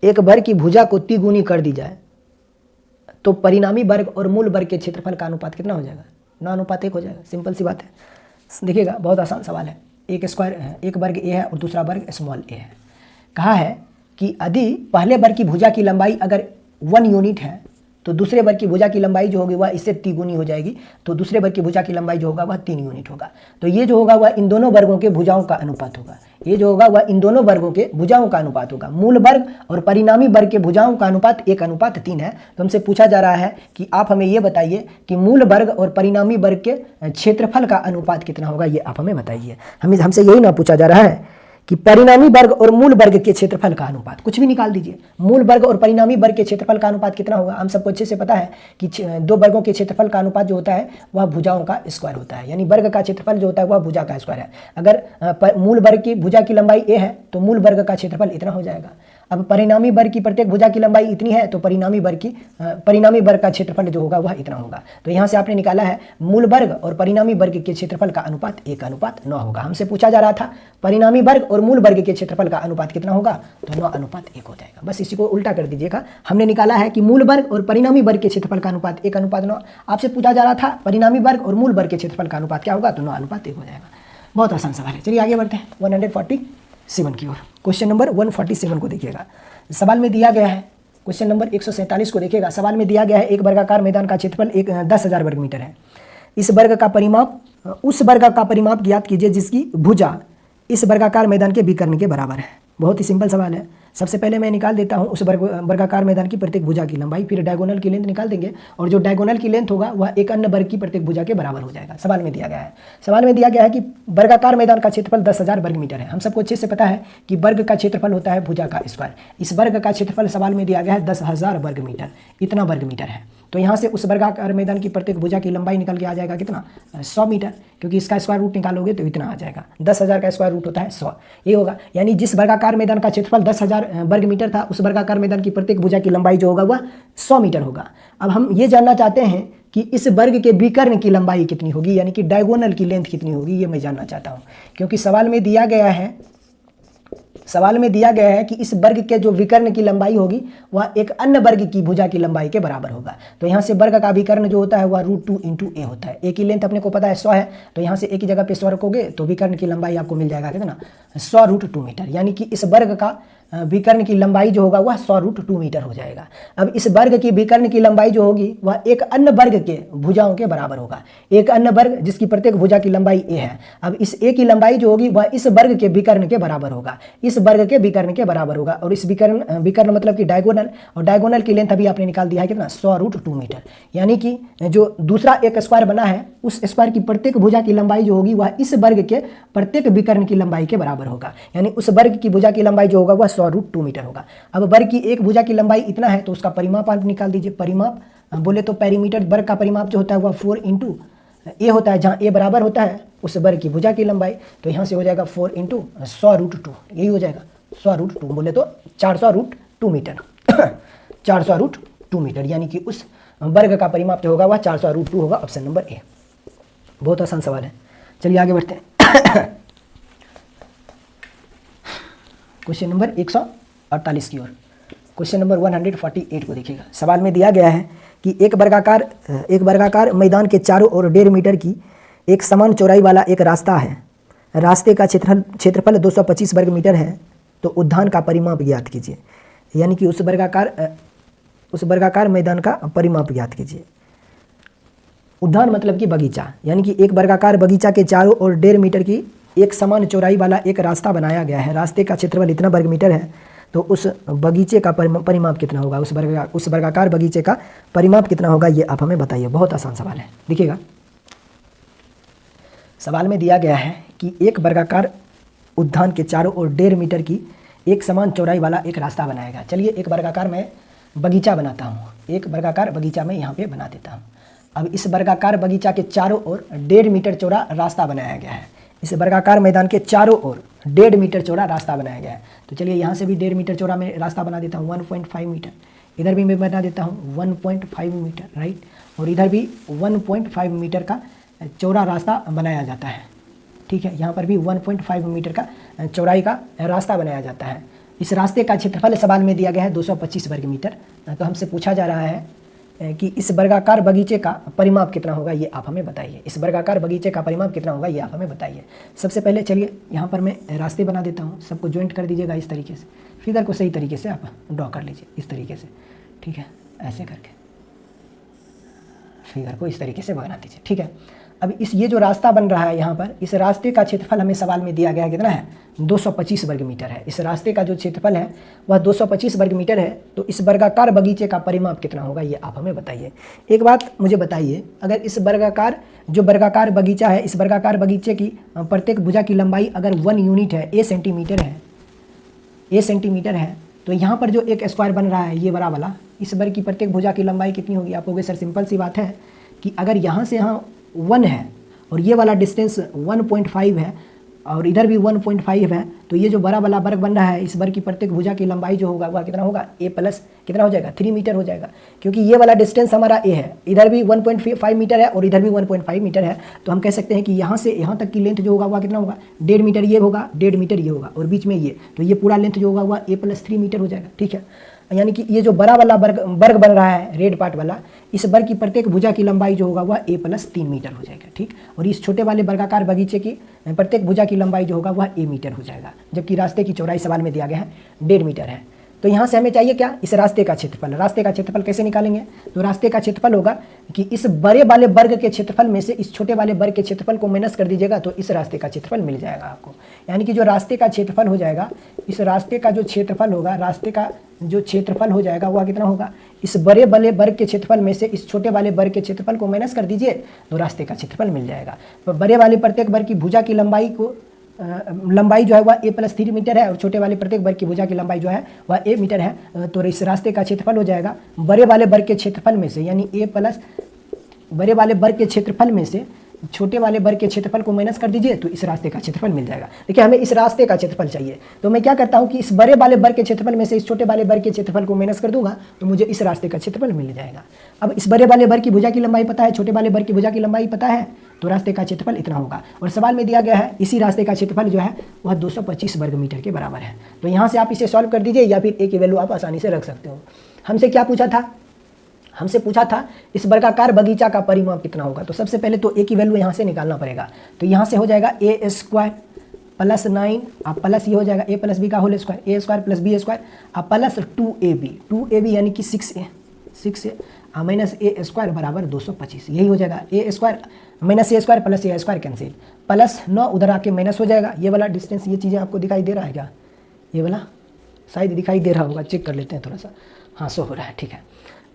एक वर्ग की भुजा को 3 गुनी कर दी जाए तो परिणामी वर्ग और मूल वर्ग के क्षेत्रफल का अनुपात कितना हो जाएगा? 9:1 हो जाएगा। सिंपल सी बात है। देखिएगा, बहुत आसान सवाल है। एक वर्ग ए है और दूसरा वर्ग स्मॉल ए है। कहा है कि यदि पहले वर्ग की भुजा की लंबाई अगर 1 यूनिट है तो दूसरे वर्ग की भुजा की लंबाई जो होगी वह इससे 3 गुनी हो जाएगी, तो दूसरे वर्ग की भुजा की लंबाई जो होगा वह 3 यूनिट होगा। तो ये जो होगा वह इन दोनों वर्गों के भुजाओं का अनुपात होगा। ये जो होगा वह इन दोनों वर्गों के भुजाओं का अनुपात होगा। मूल वर्ग और परिणामी वर्ग के भुजाओं का अनुपात 1:3 है। तो हमसे पूछा जा रहा है कि आप हमें ये बताइए कि मूल वर्ग और परिणामी वर्ग के क्षेत्रफल का अनुपात कितना होगा, ये आप हमें बताइए। हमसे यही ना पूछा जा रहा है कि परिणामी वर्ग और मूल वर्ग के क्षेत्रफल का अनुपात, कुछ भी निकाल दीजिए। मूल वर्ग और परिणामी वर्ग के क्षेत्रफल का अनुपात कितना होगा? हम सबको अच्छे से पता है कि दो वर्गों के क्षेत्रफल का अनुपात जो होता है वह भुजाओं का स्क्वायर होता है, यानी वर्ग का क्षेत्रफल जो होता है वह भुजा का स्क्वायर है। अगर मूल वर्ग की भुजा की लंबाई ए है तो मूल वर्ग का क्षेत्रफल इतना हो जाएगा। अब परिणामी वर्ग की प्रत्येक भुजा की लंबाई इतनी है तो परिणामी वर्ग का क्षेत्रफल जो होगा वह इतना होगा। तो यहाँ से आपने निकाला है मूल वर्ग और परिणामी वर्ग के क्षेत्रफल का अनुपात 1:9 होगा। हमसे पूछा जा रहा था परिणामी वर्ग और मूल वर्ग के क्षेत्रफल का अनुपात कितना होगा, तो 9:1 हो जाएगा। बस इसी को उल्टा कर दीजिएगा। हमने निकाला है कि मूल वर्ग और परिणामी वर्ग के क्षेत्रफल का अनुपात 1:9। आपसे पूछा जा रहा था परिणामी वर्ग और मूल वर्ग के क्षेत्रफल का अनुपात क्या होगा, तो 9:1 हो जाएगा। बहुत आसान सवाल है। चलिए आगे बढ़ते हैं 147 की ओर। क्वेश्चन नंबर 147 को देखिएगा। सवाल में दिया गया है क्वेश्चन नंबर 147 को देखिएगा। सवाल में दिया गया है एक वर्गाकार मैदान का क्षेत्रफल 10,000 वर्ग मीटर है। उस वर्ग का परिमाप ज्ञात कीजिए जिसकी भुजा इस वर्गाकार मैदान के विकर्ण के बराबर है। बहुत ही सिंपल सवाल है। सबसे पहले मैं निकाल देता हूं उस वर्गाकार मैदान की प्रत्येक भुजा की लंबाई, फिर डायगोनल की लेंथ निकाल देंगे और जो डायगोनल की लेंथ होगा वह एक अन्य वर्ग की प्रत्येक भुजा के बराबर हो जाएगा। सवाल में दिया गया है कि वर्गाकार मैदान का क्षेत्रफल 10,000 वर्ग मीटर है। हम सबको अच्छे से पता है कि वर्ग का क्षेत्रफल होता है भुजा का स्क्वायर। इस वर्ग का क्षेत्रफल सवाल में दिया गया है 10,000 वर्ग मीटर, इतना वर्ग मीटर है। तो यहाँ से उस वर्गाकार मैदान की प्रत्येक भुजा की लंबाई निकल के आ जाएगा कितना, 100 मीटर, क्योंकि इसका स्क्वायर रूट निकालोगे तो इतना आ जाएगा। 10,000 का स्क्वायर रूट होता है 100, ये होगा। यानी जिस वर्गाकार मैदान का क्षेत्रफल 10,000 वर्ग मीटर था उस वर्गाकार मैदान की प्रत्येक भुजा की लंबाई जो होगा वह 100 मीटर होगा। अब हम ये जानना चाहते हैं कि इस वर्ग के विकर्ण की लंबाई कितनी होगी, यानी कि डायगोनल की लेंथ कितनी होगी, ये मैं जानना चाहता हूँ। क्योंकि सवाल में दिया गया है कि इस वर्ग के जो विकर्ण की लंबाई होगी वह एक अन्य वर्ग की भुजा की लंबाई के बराबर होगा। तो यहाँ से वर्ग का विकर्ण जो होता है वह √2 × a होता है। ए की लेंथ अपने को पता है 100 है, तो यहाँ से ए की जगह पे 100 रखोगे तो विकर्ण की लंबाई आपको मिल जाएगा कितना, 100 √2 मीटर। यानी कि इस वर्ग का विकर्ण की लंबाई जो होगा वह 100√2 मीटर हो जाएगा। अब इस वर्ग की विकर्ण की लंबाई जो होगी वह एक अन्य वर्ग के भुजाओं के बराबर होगा। एक अन्य वर्ग जिसकी प्रत्येक भुजा की लंबाई a है। अब इस a की लंबाई जो होगी वह इस वर्ग के विकर्ण के बराबर होगा, इस वर्ग के विकर्ण के बराबर होगा। और इस विकर्ण मतलब कि डायगोनल, और डायगोनल की लेंथ अभी आपने निकाल दिया है कितना, 100√2 मीटर। यानी कि जो दूसरा एक स्क्वायर बना है उस स्क्वायर की प्रत्येक भुजा की लंबाई जो होगी वह इस वर्ग के प्रत्येक विकर्ण की लंबाई के बराबर होगा। यानी उस वर्ग की भुजा की लंबाई जो होगा वह 100√2 मीटर होगा। अब वर्ग की एक भुजा की लंबाई इतना है तो उसका परिमाप आप निकाल दीजिए। परिमाप बोले तो पेरीमीटर वर्ग का परिमाप जो होता है वह 4 इंटू ए होता है, जहाँ ए बराबर होता है उस वर्ग की भुजा की लंबाई। तो यहाँ से हो जाएगा 4 इंटू 100√2, यही हो जाएगा 100√2, बोले तो 400√2 मीटर 400√2 मीटर, यानी कि उस वर्ग का परिमाप जो होगा वह 400√2 होगा। Option number A. बहुत आसान सवाल है, चलिए आगे बढ़ते हैं। क्वेश्चन नंबर 148 की ओर। क्वेश्चन नंबर 148 को देखिएगा। सवाल में दिया गया है कि एक वर्गाकार मैदान के चारों ओर 1.5 मीटर की एक समान चौड़ाई वाला एक रास्ता है। रास्ते का क्षेत्रफल 225 वर्ग मीटर है। तो उद्यान का परिमाप ज्ञात कीजिए। यानी कि उस वर्गाकार मैदान का परिमाप ज्ञात कीजिए। उद्यान मतलब कि बगीचा, यानी कि एक वर्गाकार बगीचा के चारों ओर 1.5 मीटर की एक समान चौड़ाई वाला एक रास्ता बनाया गया है। रास्ते का क्षेत्रफल इतना वर्ग मीटर है, तो उस बगीचे का परिमाप कितना होगा, उस वर्गाकार बगीचे का परिमाप कितना होगा, ये आप हमें बताइए। बहुत आसान सवाल है, देखिएगा। सवाल में दिया गया है कि एक वर्गाकार उद्यान के चारों ओर 1.5 मीटर की एक समान चौड़ाई वाला एक रास्ता बनाया गया। चलिए एक वर्गाकार मैं बगीचा बनाता हूँ, एक वर्गाकार बगीचा मैं यहाँ पे बना देता हूँ। अब इस वर्गाकार बगीचा के चारों ओर 1.5 मीटर चौड़ा रास्ता बनाया गया है। इस वर्गाकार मैदान के चारों ओर 1.5 मीटर चौड़ा रास्ता बनाया गया है। तो चलिए यहाँ से भी 1.5 मीटर चौड़ा मैं रास्ता बना देता हूँ, 1.5 मीटर। इधर भी मैं बना देता हूँ 1.5 मीटर, राइट। और इधर भी 1.5 मीटर का चौड़ा रास्ता बनाया जाता है, ठीक है। यहाँ पर भी 1.5 मीटर का चौड़ाई का रास्ता बनाया जाता है। इस रास्ते का क्षेत्रफल सवाल में दिया गया है 225 वर्ग मीटर। तो हमसे पूछा जा रहा है कि इस वर्गाकार बगीचे का परिमाप कितना होगा, ये आप हमें बताइए। इस वर्गाकार बगीचे का परिमाप कितना होगा, ये आप हमें बताइए। सबसे पहले चलिए यहाँ पर मैं रास्ते बना देता हूँ, सबको ज्वाइंट कर दीजिएगा इस तरीके से। फिगर को सही तरीके से आप ड्रॉ कर लीजिए इस तरीके से, ठीक है। ऐसे करके फिगर को इस तरीके से बना दीजिए, ठीक है। अब ये जो रास्ता बन रहा है यहाँ पर, इस रास्ते का क्षेत्रफल हमें सवाल में दिया गया है कितना है, 225 वर्ग मीटर है। इस रास्ते का जो क्षेत्रफल है वह 225 वर्ग मीटर है। तो इस वर्गाकार बगीचे का परिमाप कितना होगा, ये आप हमें बताइए। एक बात मुझे बताइए, अगर इस वर्गाकार बगीचा है, इस वर्गाकार बगीचे की प्रत्येक भुजा की लंबाई अगर 1 यूनिट है, a सेंटीमीटर है, तो यहाँ पर जो एक स्क्वायर बन रहा है ये बड़ा वाला, इस वर्ग की प्रत्येक भुजा की लंबाई कितनी होगी। आप कहोगे सर सिंपल सी बात है कि अगर यहाँ से यहाँ 1 है और ये वाला डिस्टेंस 1.5 है और इधर भी 1.5 है, तो ये जो बड़ा वाला वर्ग बन रहा है, इस वर्ग की प्रत्येक भुजा की लंबाई जो होगा वह कितना होगा, a प्लस कितना हो जाएगा, 3 मीटर हो जाएगा। क्योंकि ये वाला डिस्टेंस हमारा a है, इधर भी 1.5 मीटर है और इधर भी 1.5 मीटर है। तो हम कह सकते हैं कि यहाँ से यहाँ तक की लेंथ जो होगा वह कितना होगा, 1.5 मीटर ये होगा, 1.5 मीटर ये होगा और बीच में ये, तो ये पूरा लेंथ जो होगा वह a प्लस 3 मीटर हो जाएगा, ठीक है। यानी कि ये जो बड़ा वाला वर्ग बन रहा है, रेड पार्ट वाला, इस वर्ग की प्रत्येक भुजा की लंबाई जो होगा वह a प्लस 3 मीटर हो जाएगा, ठीक। और इस छोटे वाले वर्गाकार बगीचे की प्रत्येक भुजा की लंबाई जो होगा वह a मीटर हो जाएगा, जबकि रास्ते की चौड़ाई सवाल में दिया गया है 1.5 मीटर है। तो यहाँ से हमें चाहिए क्या, इस रास्ते का क्षेत्रफल। रास्ते का क्षेत्रफल कैसे निकालेंगे, तो रास्ते का क्षेत्रफल होगा कि इस बड़े वाले वर्ग के क्षेत्रफल में से इस छोटे वाले वर्ग के क्षेत्रफल को माइनस कर दीजिएगा, तो इस रास्ते का क्षेत्रफल मिल जाएगा आपको। यानी कि जो रास्ते का क्षेत्रफल हो जाएगा, इस रास्ते का जो क्षेत्रफल होगा, रास्ते का जो क्षेत्रफल हो जाएगा वह कितना होगा, इस बड़े वाले वर्ग के क्षेत्रफल में से इस छोटे वाले वर्ग के क्षेत्रफल को माइनस कर दीजिए तो रास्ते का क्षेत्रफल मिल जाएगा। तो बड़े वाले प्रत्येक वर्ग की भुजा की लंबाई जो है वह a प्लस 3 मीटर है और छोटे वाले प्रत्येक वर्ग की भुजा की लंबाई जो है वह a मीटर है। तो इस रास्ते का क्षेत्रफल हो जाएगा बड़े वाले वर्ग के क्षेत्रफल में से, यानी a प्लस बड़े वाले वर्ग के क्षेत्रफल में से छोटे वाले वर्ग के क्षेत्रफल को माइनस कर दीजिए तो इस रास्ते का क्षेत्रफल मिल जाएगा। देखिए हमें इस रास्ते का क्षेत्रफल चाहिए, तो मैं क्या करता हूँ कि इस बड़े वाले वर्ग के क्षेत्रफल में से इस छोटे वाले वर्ग के क्षेत्रफल को माइनस कर दूंगा तो मुझे इस रास्ते का क्षेत्रफल मिल जाएगा। अब इस बड़े वाले वर्ग की भुजा की लंबाई पता है, छोटे वाले वर्ग की भुजा की लंबाई पता है, तो रास्ते का क्षेत्रफल इतना होगा। और सवाल में दिया गया है इसी रास्ते का क्षेत्रफल जो है वह 225 वर्ग मीटर के बराबर है। तो यहाँ से आप इसे सॉल्व कर दीजिए या फिर a की वैल्यू आप आसानी से रख सकते हो। हमसे क्या पूछा था, हमसे पूछा था इस वर्गाकार बगीचा का परिमाप कितना होगा। तो सबसे पहले तो a की वैल्यू यहाँ से निकालना पड़ेगा। तो यहाँ से हो जाएगा a स्क्वायर प्लस 9 अब प्लस ये हो जाएगा a प्लस बी का होल स्क्वायर, ए स्क्वायर प्लस बी स्क्वायर अब प्लस 2ab यानी कि 6a माइनस ए स्क्वायर बराबर 225, यही हो जाएगा ए स्क्वायर माइनस ए स्क्वायर प्लस ए स्क्वायर कैंसिल, प्लस 9 उधर आके माइनस हो जाएगा। ये वाला डिस्टेंस, ये चीज़ें आपको दिखाई दे रहा है क्या? ये वाला शायद दिखाई दे रहा होगा, चेक कर लेते हैं थोड़ा सा। हाँ, शो हो रहा है, ठीक है।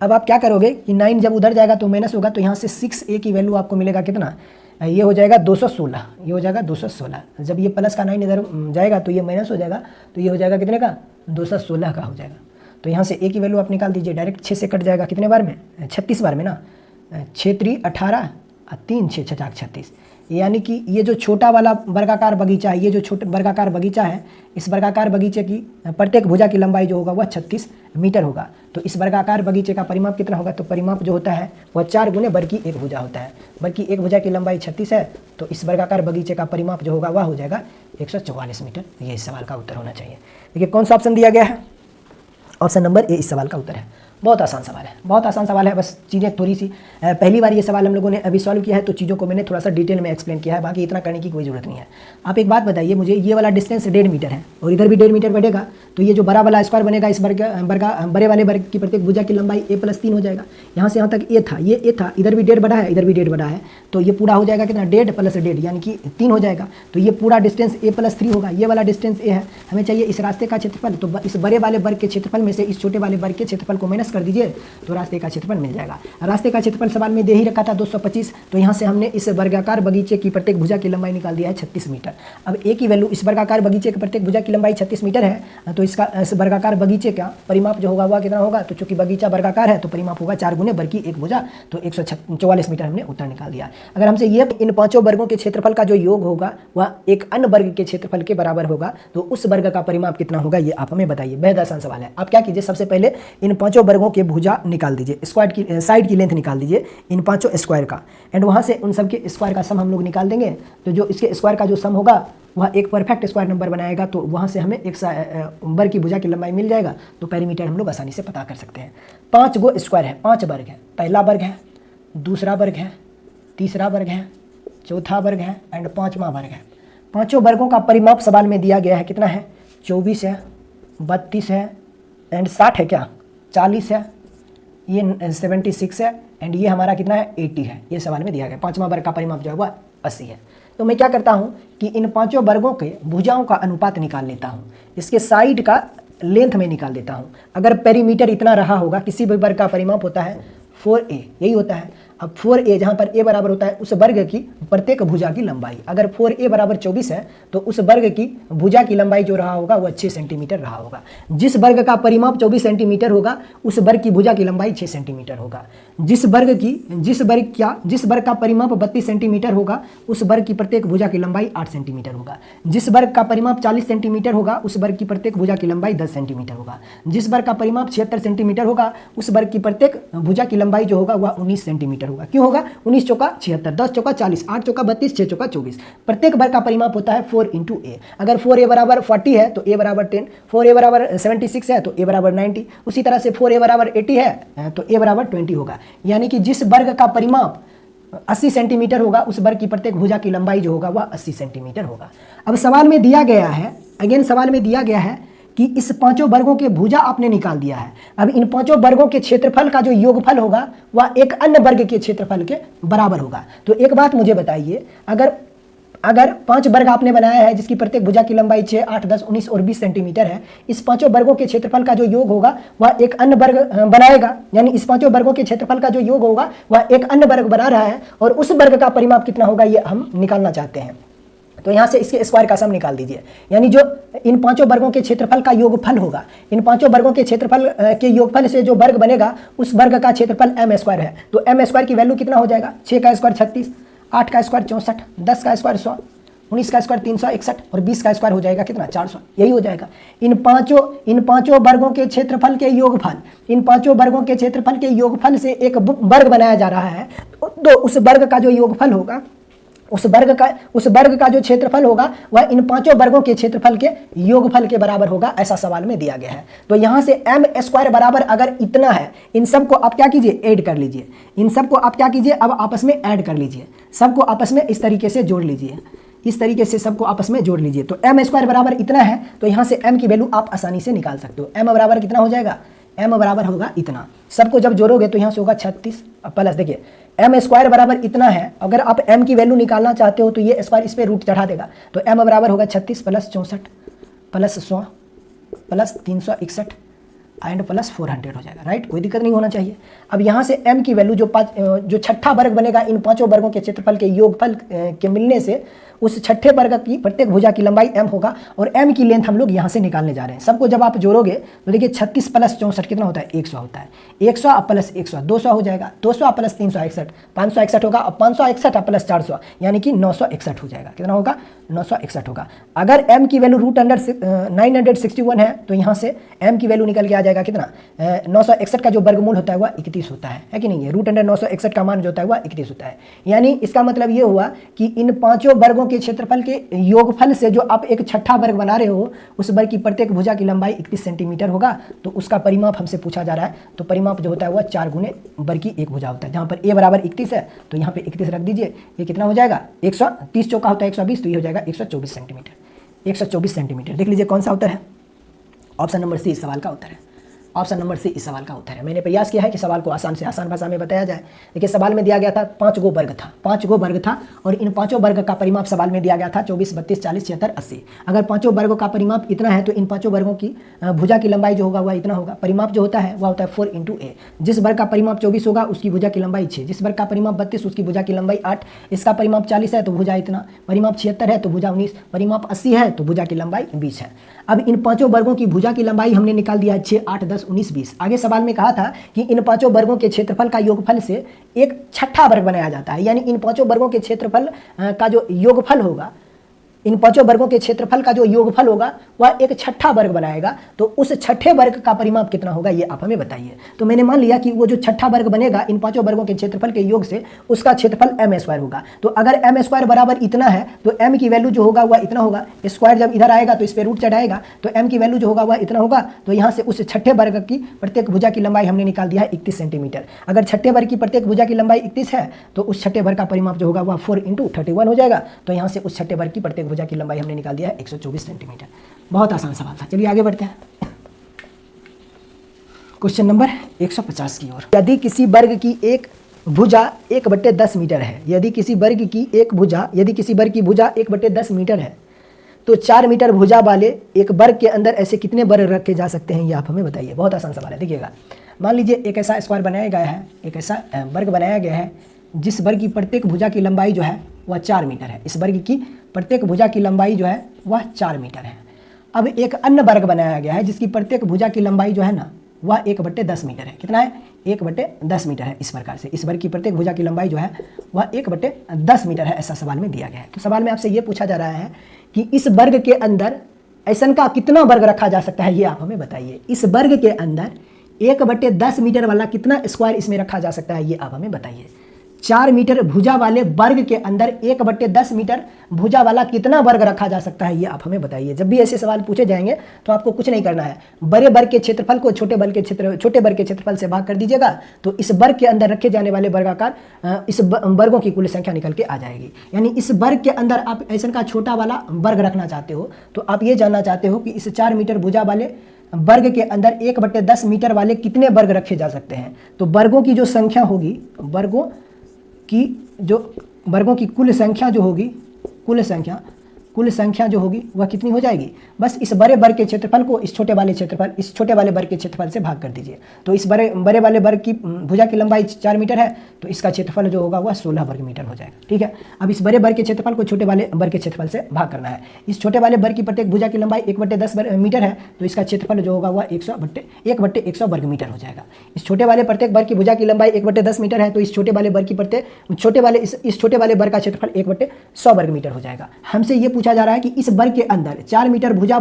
अब आप क्या करोगे कि 9 जब उधर जाएगा तो माइनस होगा, तो यहाँ से 6a की वैल्यू आपको मिलेगा कितना? ये हो जाएगा 216, ये हो जाएगा 216। जब ये प्लस का 9 इधर जाएगा तो ये माइनस हो जाएगा, तो ये हो जाएगा कितने का? 216 का हो जाएगा। तो यहाँ से a की वैल्यू आप निकाल दीजिए, डायरेक्ट 6 से कट जाएगा, कितने बार में? 36 बार में ना, 6 3 18 3 6 6 36, यानी कि ये जो छोटा वाला वर्गाकार बगीचा है, ये जो छोटा वर्गाकार बगीचा है, इस वर्गाकार बगीचे की प्रत्येक भुजा की लंबाई जो होगा वह 36 मीटर होगा। तो इस वर्गाकार बगीचे का परिमाप कितना होगा? तो परिमाप जो होता है वह 4 गुने बर की एक भुजा होता है। बर की एक भुजा की लंबाई 36 है, तो इस वर्गाकार बगीचे का परिमाप जो होगा वह हो जाएगा 144 मीटर। ये इस सवाल का उत्तर होना चाहिए। देखिए कौन सा ऑप्शन दिया गया है? ऑप्शन नंबर ए इस सवाल का उत्तर है। बहुत आसान सवाल है, बहुत आसान सवाल है। बस चीज़ें थोड़ी सी पहली बार ये सवाल हम लोगों ने अभी सॉल्व किया है, तो चीज़ों को मैंने थोड़ा सा डिटेल में एक्सप्लेन किया है, बाकी इतना करने की कोई ज़रूरत नहीं है। आप एक बात बताइए मुझे, ये वाला डिस्टेंस 1.5 मीटर है और इधर भी 1.5 मीटर बढ़ेगा, तो ये जो बड़ा वाला स्क्वायर बनेगा, इस बड़े वाले वर्ग की प्रत्येक भुजा की लंबाई a प्लस 3 हो जाएगा। यहाँ से यहाँ तक a था, ये a था, इधर भी 1.5 बढ़ा है, इधर भी 1.5 बढ़ा है, तो ये पूरा हो जाएगा कितना? 1.5 प्लस 1.5 यानी कि 3 हो जाएगा। तो ये पूरा डिस्टेंस a प्लस 3 होगा। ये वाला डिस्टेंस a है, हमें चाहिए इस रास्ते का क्षेत्रफल। तो इस बड़े वाले वर्ग के क्षेत्रफल में से इस छोटे वाले वर्ग के क्षेत्रफल को माइनस कर दीजिए, तो रास्ते का क्षेत्रफल मिल जाएगा। रास्ते का क्षेत्रफल सवाल में दे ही रखा था 225, तो यहाँ से हमने इस वर्गाकार बगीचे की प्रत्येक भुजा की लंबाई निकाल दिया है 36 मीटर। अब a की वैल्यू, इस वर्गाकार बगीचे की प्रत्येक भुजा की लंबाई 36 मीटर है, तो इसका इस वर्गाकार बगीचे का परिमाप जो होगा वह कितना होगा? तो चूंकि बगीचा वर्गाकार है तो परिमाप होगा 4 गुने बर की एक भुजा, तो 144 मीटर हमने उत्तर निकाल दिया। अगर हमसे ये इन पांचों वर्गों के क्षेत्रफल का जो योग होगा वह एक अन्य वर्ग के क्षेत्रफल के बराबर होगा, तो उस वर्ग का परिमाप कितना होगा ये आप हमें बताइए। बेहद आसान सवाल है। आप क्या कीजिए, सबसे पहले इन पांचों वर्गों के भुजा निकाल दीजिए, स्क्वायर की साइड की लेंथ निकाल दीजिए इन पांचों स्क्वायर का, एंड वहाँ से उन सब के स्क्वायर का सम हम लोग निकाल देंगे। तो जो इसके स्क्वायर का जो सम होगा वह एक परफेक्ट स्क्वायर नंबर बनाएगा, तो वहाँ से हमें एक वर्ग की भुजा की लंबाई मिल जाएगा, तो पेरीमीटर हम लोग आसानी से पता कर सकते हैं। 5 गो स्क्वायर है, 5 वर्ग है, पहला वर्ग है, दूसरा वर्ग है, तीसरा वर्ग है, चौथा वर्ग है एंड 5वां वर्ग है। पांचों वर्गों का परिमाप सवाल में दिया गया है, कितना है? 24 है, 32 है एंड 60 है, क्या 40 है, ये 76 है एंड ये हमारा कितना है? 80 है। ये सवाल में दिया गया। 5वां वर्ग का परिमाप जो है वह 80 है। तो मैं क्या करता हूँ कि इन पांचों वर्गों के भुजाओं का अनुपात निकाल लेता हूँ, इसके साइड का लेंथ में निकाल देता हूँ। अगर पेरीमीटर इतना रहा होगा, किसी भी वर्ग का परिमाप होता है 4a, यही होता है। अब 4a जहाँ पर a बराबर होता है उस वर्ग की प्रत्येक भुजा की लंबाई, अगर 4a बराबर 24 है तो उस वर्ग की भुजा की लंबाई जो रहा होगा वह 6 सेंटीमीटर रहा होगा। जिस वर्ग का परिमाप 24 सेंटीमीटर होगा उस वर्ग की भुजा की लंबाई 6 सेंटीमीटर होगा। जिस वर्ग का परिमाप 32 सेंटीमीटर होगा उस वर्ग की प्रत्येक भुजा की लंबाई 8 सेंटीमीटर होगा। जिस वर्ग का परिमाप 40 सेंटीमीटर होगा उस वर्ग की प्रत्येक भुजा की लंबाई 10 सेंटीमीटर होगा। जिस वर्ग का परिमाप 76 सेंटीमीटर होगा उस वर्ग की प्रत्येक भुजा की लंबाई जो होगा वह 19 सेंटीमीटर होगा। क्यों होगा? 19 चौका 76, 10 चौका 40, 8 चौका 32, 6 चौका 24। प्रत्येक वर्ग का परिमाप होता है 4 इंटू ए। अगर 4a बराबर 40 है तो a बराबर 10, 4a बराबर 76 है तो a बराबर 90, उसी तरह से 4a बराबर 80 है तो a बराबर 20 होगा। यानी कि जिस वर्ग का परिमाप 80 सेंटीमीटर होगा उस वर्ग की प्रत्येक भुजा की लंबाई जो होगा वह 80 सेंटीमीटर होगा। अब सवाल में दिया गया है, अगेन सवाल में दिया गया है कि इस पांचों वर्गों के भुजा आपने निकाल दिया है। अब इन पांचों वर्गों के क्षेत्रफल का जो योगफल होगा वह एक अन्य वर्ग के क्षेत्रफल के बराबर होगा। तो एक बात मुझे बताइए, अगर 5 वर्ग आपने बनाया है जिसकी प्रत्येक भुजा की लंबाई 6, 8, 10, 19 और 20 सेंटीमीटर है, इस पांचों वर्गों के क्षेत्रफल का जो योग होगा वह एक अन्य वर्ग बनाएगा। यानी इस पांचों वर्गों के क्षेत्रफल का जो योग होगा वह एक अन्य वर्ग बना रहा है और उस वर्ग का परिमाप कितना होगा ये हम निकालना चाहते हैं। तो यहाँ से इसके स्क्वायर का सम निकाल दीजिए। यानी जो इन पांचों वर्गों के क्षेत्रफल का योगफल होगा, इन पांचों वर्गों के क्षेत्रफल के योगफल से जो वर्ग बनेगा उस वर्ग का क्षेत्रफल m स्क्वायर है। तो m स्क्वायर की वैल्यू कितना हो जाएगा? 6 का स्क्वायर 36, 8 का स्क्वायर 64, 10 का स्क्वायर 100, 19 का स्क्वायर 361 और 20 का स्क्वायर हो जाएगा कितना? 400। यही हो जाएगा इन पांचों वर्गों के क्षेत्रफल के योगफल। इन पांचों वर्गों के क्षेत्रफल के योगफल से एक वर्ग बनाया जा रहा है, तो उस वर्ग का जो योगफल होगा, उस वर्ग का जो क्षेत्रफल होगा वह इन पांचों वर्गों के क्षेत्रफल के योगफल के बराबर होगा, ऐसा सवाल में दिया गया है। तो यहाँ से m स्क्वायर बराबर अगर इतना है, इन सब को आप क्या कीजिए? ऐड कर लीजिए। इन सब को आप क्या कीजिए? अब आपस में ऐड कर लीजिए, सबको आपस में इस तरीके से जोड़ लीजिए। इस तरीके से सबको आपस में जोड़ लीजिए। तो एम स्क्वायर बराबर इतना है, तो यहाँ से एम की वैल्यू आप आसानी से निकाल सकते हो। एम बराबर कितना हो जाएगा, एम बराबर होगा इतना। सबको जब जोड़ोगे तो यहाँ से होगा 36 प्लस, देखिए एम स्क्वायर बराबर इतना है, अगर आप एम की वैल्यू निकालना चाहते हो तो ये स्क्वायर इस पर रूट चढ़ा देगा, तो एम बराबर होगा 36 plus 64 plus 100 plus 361 and plus 400 हो जाएगा, राइट। कोई दिक्कत नहीं होना चाहिए। अब यहाँ से m की वैल्यू जो छठा वर्ग बनेगा इन पांचों वर्गों के क्षेत्रफल के योगफल के मिलने से उस छठे वर्ग की प्रत्येक भुजा की लंबाई m होगा और m की लेंथ हम लोग यहाँ से निकालने जा रहे हैं। सबको जब आप जोड़ोगे तो देखिए 36 प्लस 64 कितना होता है, 100 होता है। 100 प्लस 100 200 हो जाएगा, 200 प्लस 361 561 होगा, और 561 प्लस 400 यानी कि 961 हो जाएगा। कितना होगा, 961 होगा। अगर m की वैल्यू √961 है तो यहाँ से m की वैल्यू निकल के आ जाएगा कितना, 961 का जो वर्गमूल होता है वह 31 होता है कि नहीं। √961 का मान जो होता है वह 31 होता है। यानी इसका मतलब ये हुआ कि इन पांचों वर्गों के क्षेत्रफल के योगफल से जो आप एक छठा वर्ग बना रहे हो उस वर्ग की प्रत्येक भुजा की लंबाई 31 सेंटीमीटर होगा। तो उसका परिमाप हमसे पूछा जा रहा है, तो परिमाप जो होता है वह 4 गुने वर्ग की एक भुजा होता है। जहाँ पर a बराबर 31 है तो यहाँ पे 31 रख दीजिए। ये कितना हो जाएगा, 130 चौका होता है 120, तो ये हो जाएगा 124 सेंटीमीटर। 124 सेंटीमीटर। देख लीजिए कौन सा उत्तर है, ऑप्शन नंबर सी इस सवाल का उत्तर है। ऑप्शन नंबर सी इस सवाल का उत्तर है। मैंने प्रयास किया है कि सवाल को आसान से आसान भाषा में बताया जाए। देखिए सवाल में दिया गया था 5 गो वर्ग था, 5 गो वर्ग था और इन पांचों वर्ग का परिमाप सवाल में दिया गया था 24, 32, 40, 76, 80। अगर पांचों वर्गों का परिमाप इतना है तो इन पांचों वर्गों की भुजा की लंबाई जो होगा वह इतना होगा। परिमाप जो होता है वह होता है 4 × a। जिस वर्ग का परिमाप 24 होगा उसकी भुजा की लंबाई 6, जिस वर्ग का परिमाप 32 उसकी भुजा की लंबाई 8, इसका परिमाप 40 है तो भुजा इतना, परिमाप 76 है तो भुजा 19, परिमाप 80 है तो भुजा की लंबाई 20 है। अब इन पांचों वर्गों की भुजा की लंबाई हमने निकाल दिया 6, 8, 10, 19, 20। आगे सवाल में कहा था कि इन पांचों वर्गों के क्षेत्रफल का योगफल से एक छठा वर्ग बनाया जाता है, यानी इन पांचों वर्गों के क्षेत्रफल का जो योगफल होगा, इन पांचों वर्गों के क्षेत्रफल का जो योगफल होगा वह एक छठा वर्ग बनाएगा। तो उस छठे वर्ग का परिमाप कितना होगा ये आप हमें बताइए। तो मैंने मान लिया कि वो जो छठा वर्ग बनेगा इन पांचों वर्गों के क्षेत्रफल के योग से उसका क्षेत्रफल m स्क्वायर होगा। तो अगर m स्क्वायर बराबर इतना है तो m की वैल्यू जो होगा वह इतना होगा। स्क्वायर जब इधर आएगा तो इस पर रूट चढ़ाएगा, तो m की वैल्यू जो होगा वह इतना होगा। तो यहाँ से उस छठे वर्ग की प्रत्येक भुजा की लंबाई हमने निकाल दिया है 31 सेंटीमीटर। अगर छठे वर्ग की प्रत्येक भुजा की लंबाई 31 है तो उस छठे वर्ग का परिमाप जो होगा वह 4 × 31 हो जाएगा। तो यहाँ से उस छठे वर्ग की प्रत्येक भुजा की लंबाई हमने निकाल दिया है 124 सेंटीमीटर। बहुत आसान सवाल था। चलिए आगे बढ़ते हैं क्वेश्चन नंबर 150 की ओर। यदि किसी वर्ग की एक भुजा 1/10 मीटर है, यदि किसी वर्ग की भुजा 1/10 मीटर है तो 4 मीटर भुजा वाले एक वर्ग के अंदर ऐसे कितने वर्ग रखे जा सकते हैं ये आप हमें बताइए। बहुत आसान सवाल है। देखिएगा, मान लीजिए एक ऐसा स्क्वायर बनाया गया है, एक ऐसा वर्ग बनाया गया है जिस वर्ग की प्रत्येक भुजा की लंबाई जो है वह 4 मीटर है। इस वर्ग की प्रत्येक भुजा की लंबाई जो है वह 4 मीटर है। अब एक अन्य वर्ग बनाया गया है जिसकी प्रत्येक भुजा की लंबाई जो है ना वह 1/10 मीटर है। कितना है, 1/10 मीटर है। इस प्रकार से इस वर्ग की प्रत्येक भुजा की लंबाई जो है वह 1/10 मीटर है, ऐसा सवाल में दिया गया है। तो सवाल में आपसे ये पूछा जा रहा है कि इस वर्ग के अंदर ऐसा का कितना वर्ग रखा जा सकता है ये आप हमें बताइए। इस वर्ग के अंदर 1/10 मीटर वाला कितना स्क्वायर इसमें रखा जा सकता है ये आप हमें बताइए। 4 मीटर भुजा वाले वर्ग के अंदर 1/10 मीटर भुजा वाला कितना वर्ग रखा जा सकता है ये आप हमें बताइए। जब भी ऐसे सवाल पूछे जाएंगे तो आपको कुछ नहीं करना है, बड़े वर्ग के क्षेत्रफल को छोटे वर्ग के क्षेत्रफल से भाग कर दीजिएगा तो इस वर्ग के अंदर रखे जाने वाले वर्गाकार इस वर्गों की कुल संख्या निकल के आ जाएगी। यानी इस वर्ग के अंदर आप ऐसा का छोटा वाला वर्ग रखना चाहते हो तो आप ये जानना चाहते हो कि इस 4 मीटर भुजा वाले वर्ग के अंदर 1/10 मीटर वाले कितने वर्ग रखे जा सकते हैं। तो वर्गों की जो संख्या होगी, वर्गों की कुल संख्या जो होगी, कुल संख्या जो होगी वह कितनी हो जाएगी। बस इस बड़े वर्ग के क्षेत्रफल को इस छोटे वाले वर्ग के क्षेत्रफल से भाग कर दीजिए। तो इस बड़े वाले वर्ग की भुजा की लंबाई 4 मीटर है तो इसका क्षेत्रफल जो होगा वह 16 वर्ग मीटर हो जाएगा। ठीक है, अब इस बड़े वर्ग के क्षेत्रफल को छोटे वाले वर्ग के क्षेत्रफल से भाग करना है। इस छोटे वाले वर्ग की प्रत्येक भुजा की लंबाई 1/10 मीटर है तो इसका क्षेत्रफल जो होगा वह 1/100 वर्ग मीटर हो जाएगा। इस छोटे वाले प्रत्येक वर्ग की भुजा की लंबाई 1/10 मीटर है तो इस छोटे वाले वर्ग वर्ग का क्षेत्रफल 1/100 वर्ग मीटर हो जाएगा। हमसे ये पूछा जा रहा है कि इस वर्ग के अंदर 4 मीटर भुजा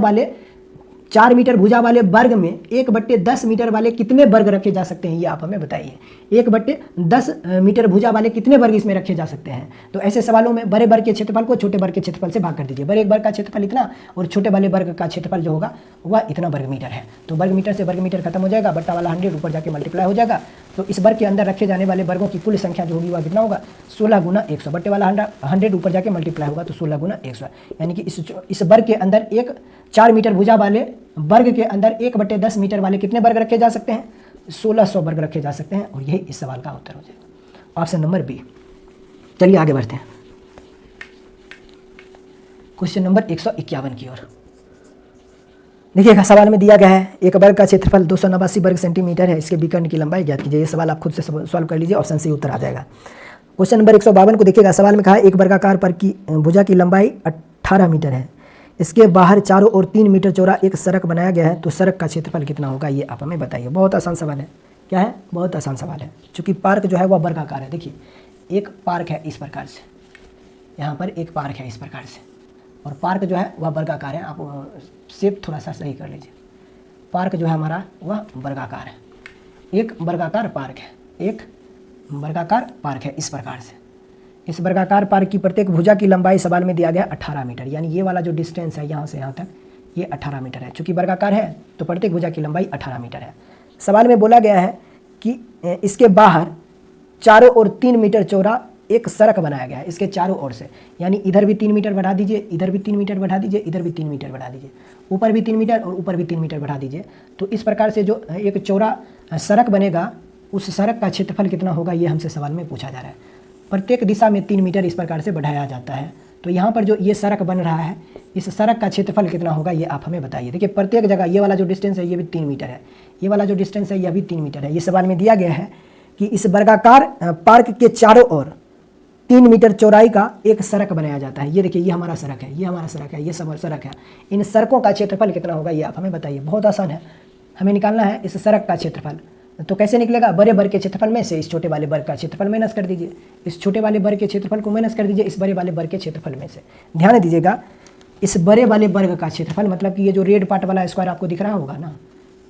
वाले वर्ग में 1/10 मीटर वाले कितने वर्ग रखे जा सकते हैं ये आप हमें बताइए। 1/10 मीटर भुजा वाले कितने वर्ग इसमें रखे जा सकते हैं। तो ऐसे सवालों में बड़े वर्ग के क्षेत्रफल को छोटे वर्ग के क्षेत्रफल से भाग कर दीजिए। बड़े वर्ग का क्षेत्रफल इतना और छोटे वाले वर्ग का क्षेत्रफल जो होगा वह इतना वर्ग मीटर है। तो वर्ग मीटर से वर्ग मीटर खत्म हो जाएगा, बट्टा वाला 100 ऊपर जाके मल्टीप्लाई हो जाएगा तो इस वर्ग के अंदर रखे जाने वाले वर्गों की कुल संख्या जो होगी वह कितना होगा 16 गुना 100, बट्टे वाला 100 ऊपर जाके मल्टीप्लाई होगा तो 16 गुना 100, यानी कि इस वर्ग के अंदर एक 4 मीटर भुजा वाले वर्ग के अंदर 1/10 मीटर वाले कितने वर्ग रखे जा सकते हैं? 1600 वर्ग रखे जा सकते हैं, और यही इस सवाल का उत्तर हो जाएगा, ऑप्शन नंबर बी। चलिए आगे बढ़ते हैं क्वेश्चन नंबर 151 की ओर। देखिएगा सवाल में दिया गया है एक वर्ग का क्षेत्रफल 289 वर्ग सेंटीमीटर है, इसके विकर्ण की लंबाई ज्ञात कीजिए। ये सवाल आप खुद से सॉल्व कर लीजिए, ऑप्शन से उत्तर आ जाएगा। क्वेश्चन नंबर 152 को देखिएगा, सवाल में कहा एक वर्गाकार पर की भुजा की लंबाई 18 मीटर है, इसके बाहर चारों ओर 3 मीटर चौड़ा एक सड़क बनाया गया है, तो सड़क का क्षेत्रफल कितना होगा ये आप हमें बताइए। बहुत आसान सवाल है, क्या है, बहुत आसान सवाल है, चूँकि पार्क जो है वह वर्गाकार है। देखिए एक पार्क है इस प्रकार से, यहाँ पर एक पार्क है इस प्रकार से, और पार्क जो है वह वर्गाकार है। आप शेप थोड़ा सा सही कर लीजिए। पार्क जो है हमारा वह वर्गाकार है, एक वर्गाकार पार्क है, एक वर्गाकार पार्क है इस प्रकार से। इस वर्गाकार पार्क की प्रत्येक भुजा की लंबाई सवाल में दिया गया 18 मीटर, यानी ये वाला जो डिस्टेंस है यहाँ से यहाँ तक ये 18 मीटर है। चूँकि वर्गाकार है तो प्रत्येक भुजा की लंबाई 18 मीटर है। सवाल में बोला गया है कि इसके बाहर चारों ओर 3 मीटर चौड़ा एक सड़क बनाया गया है, इसके चारों ओर से, यानी इधर भी 3 मीटर बढ़ा दीजिए, इधर भी 3 मीटर बढ़ा दीजिए, इधर भी 3 मीटर बढ़ा दीजिए, ऊपर भी 3 मीटर और ऊपर भी 3 मीटर बढ़ा दीजिए। तो इस प्रकार से जो एक चौड़ा सड़क बनेगा उस सड़क का क्षेत्रफल कितना होगा ये हमसे सवाल में पूछा जा रहा है। प्रत्येक दिशा में 3 मीटर इस प्रकार से बढ़ाया जाता है, तो यहाँ पर जो ये सड़क बन रहा है इस सड़क का क्षेत्रफल कितना होगा ये आप हमें बताइए। देखिए प्रत्येक जगह ये वाला जो डिस्टेंस है ये भी 3 मीटर है, ये वाला जो डिस्टेंस है यह भी 3 मीटर है। ये सवाल में दिया गया है कि इस वर्गाकार पार्क के चारों ओर 3 मीटर चौड़ाई का एक सड़क बनाया जाता है। ये देखिए ये हमारा सड़क है, ये हमारा सड़क है, ये सब सड़क है। इन सड़कों का क्षेत्रफल कितना होगा ये आप हमें बताइए। बहुत आसान है, हमें निकालना है इस सड़क का क्षेत्रफल। तो कैसे निकलेगा? बड़े वर्ग के क्षेत्रफल में से इस छोटे वाले वर्ग का क्षेत्रफल माइनस कर दीजिए, इस छोटे वाले वर्ग के क्षेत्रफल को माइनस कर दीजिए इस बड़े वाले वर्ग के क्षेत्रफल में से। ध्यान दीजिएगा इस बड़े वाले वर्ग का क्षेत्रफल मतलब कि ये जो रेड पार्ट वाला स्क्वायर आपको दिख रहा होगा ना,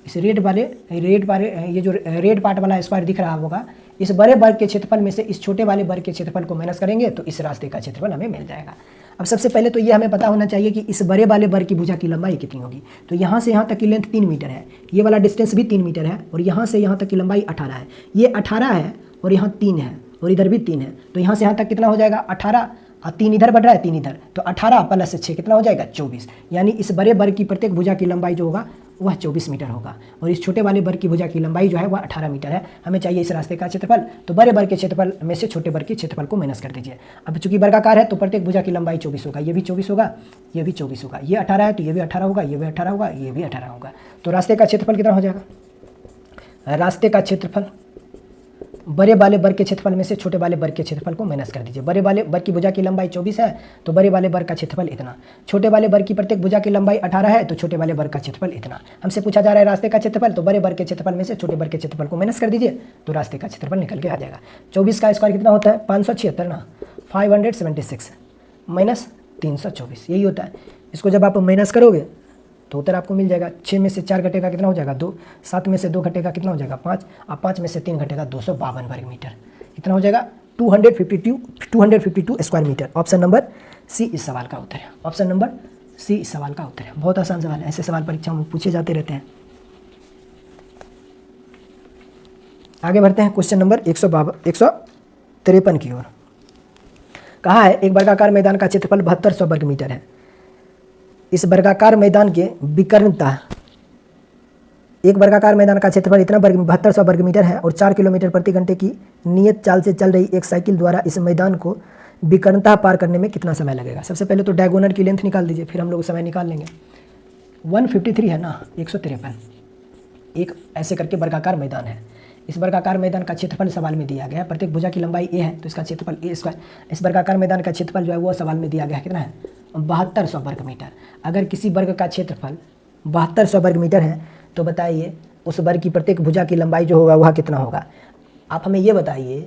इस रेड ये जो रेड पार्ट वाला स्क्वायर दिख रहा होगा, इस बड़े वर्ग के क्षेत्रफल में से इस छोटे वाले वर्ग के क्षेत्रफल को माइनस करेंगे तो इस रास्ते का क्षेत्रफल हमें मिल जाएगा। अब सबसे पहले तो ये हमें पता होना चाहिए कि इस बड़े वाले वर्ग की भुजा की लंबाई कितनी होगी। तो यहाँ से यहाँ तक की लेंथ 3 मीटर है, ये वाला डिस्टेंस भी 3 मीटर है, और यहाँ से यहाँ तक की लंबाई 18 है। ये 18 है और यहाँ 3 है और इधर भी 3 है, तो यहाँ से यहाँ तक कितना हो जाएगा 18, 3 इधर बढ़ रहा है 3 इधर, तो 18 प्लस 6 कितना हो जाएगा 24। यानी इस बड़े वर्ग की प्रत्येक भुजा की लंबाई जो होगा वह 24 मीटर होगा, और इस छोटे वाले वर्ग की भुजा की लंबाई जो है वह 18 मीटर है। हमें चाहिए इस रास्ते का क्षेत्रफल, तो बड़े वर्ग के क्षेत्रफल में से छोटे वर्ग के क्षेत्रफल को माइनस कर दीजिए। अब चूंकि वर्गाकार है तो प्रत्येक भुजा की लंबाई 24 होगा, ये भी 24 होगा, ये भी 24 होगा, ये 18 है तो ये भी 18 होगा, ये भी 18 होगा, ये भी 18 होगा। तो रास्ते का क्षेत्रफल कितना हो जाएगा? रास्ते का क्षेत्रफल बड़े वाले वर्ग के क्षेत्रफल में से छोटे वाले वर्ग के क्षेत्रफल को माइनस कर दीजिए। बड़े वाले वर्ग की भुजा की लंबाई 24 है तो बड़े वाले वर्ग का क्षेत्रफल इतना, छोटे वाले वर्ग की प्रत्येक भुजा की लंबाई 18 है तो छोटे वाले वर्ग का क्षेत्रफल इतना। हमसे पूछा जा रहा है रास्ते का क्षेत्रफल, तो बड़े वर्ग के क्षेत्रफल में से छोटे वर्ग के क्षेत्रफल को माइनस कर दीजिए तो रास्ते का क्षेत्रफल निकल के आ जाएगा। 24 का स्क्वायर कितना होता है 576 ना, 576 माइनस 324 यही होता है। इसको जब आप माइनस करोगे तो उत्तर आपको मिल जाएगा। 6 में से 4 घटेगा कितना हो जाएगा 2, 7 में से 2 घटेगा कितना हो जाएगा 5, और 5 में से 3 घटेगा 252 वर्ग मीटर, कितना हो जाएगा 252 square metre. Option number C इस सवाल का उत्तर है, ऑप्शन नंबर सी इस सवाल का उत्तर है। बहुत आसान सवाल है, ऐसे सवाल परीक्षा में पूछे जाते रहते हैं। आगे बढ़ते हैं क्वेश्चन नंबर 153 की ओर। कहा है एक वर्गाकार मैदान का क्षेत्रफल 7200 वर्ग मीटर है, इस वर्गाकार मैदान के विकर्णता, एक वर्गाकार मैदान का क्षेत्रफल इतना 7200 वर्ग मीटर है और 4 किलोमीटर प्रति घंटे की नियत चाल से चल रही एक साइकिल द्वारा इस मैदान को विकर्णता पार करने में कितना समय लगेगा। सबसे पहले तो डायगोनल की लेंथ निकाल दीजिए, फिर हम लोग समय निकाल लेंगे। 153 है ना, 153 एक ऐसे करके वर्गाकार मैदान है। इस वर्गाकार मैदान का क्षेत्रफल सवाल में दिया गया है। प्रत्येक भुजा की लंबाई ए है तो इसका क्षेत्रफल ए स्क्वायर। इस वर्गाकार मैदान का क्षेत्रफल जो है वो सवाल में दिया गया है कितना है 7200 वर्ग मीटर। अगर किसी वर्ग का क्षेत्रफल 7200 वर्ग मीटर है तो बताइए उस वर्ग की प्रत्येक भुजा की लंबाई जो होगा वह कितना होगा। आप हमें ये बताइए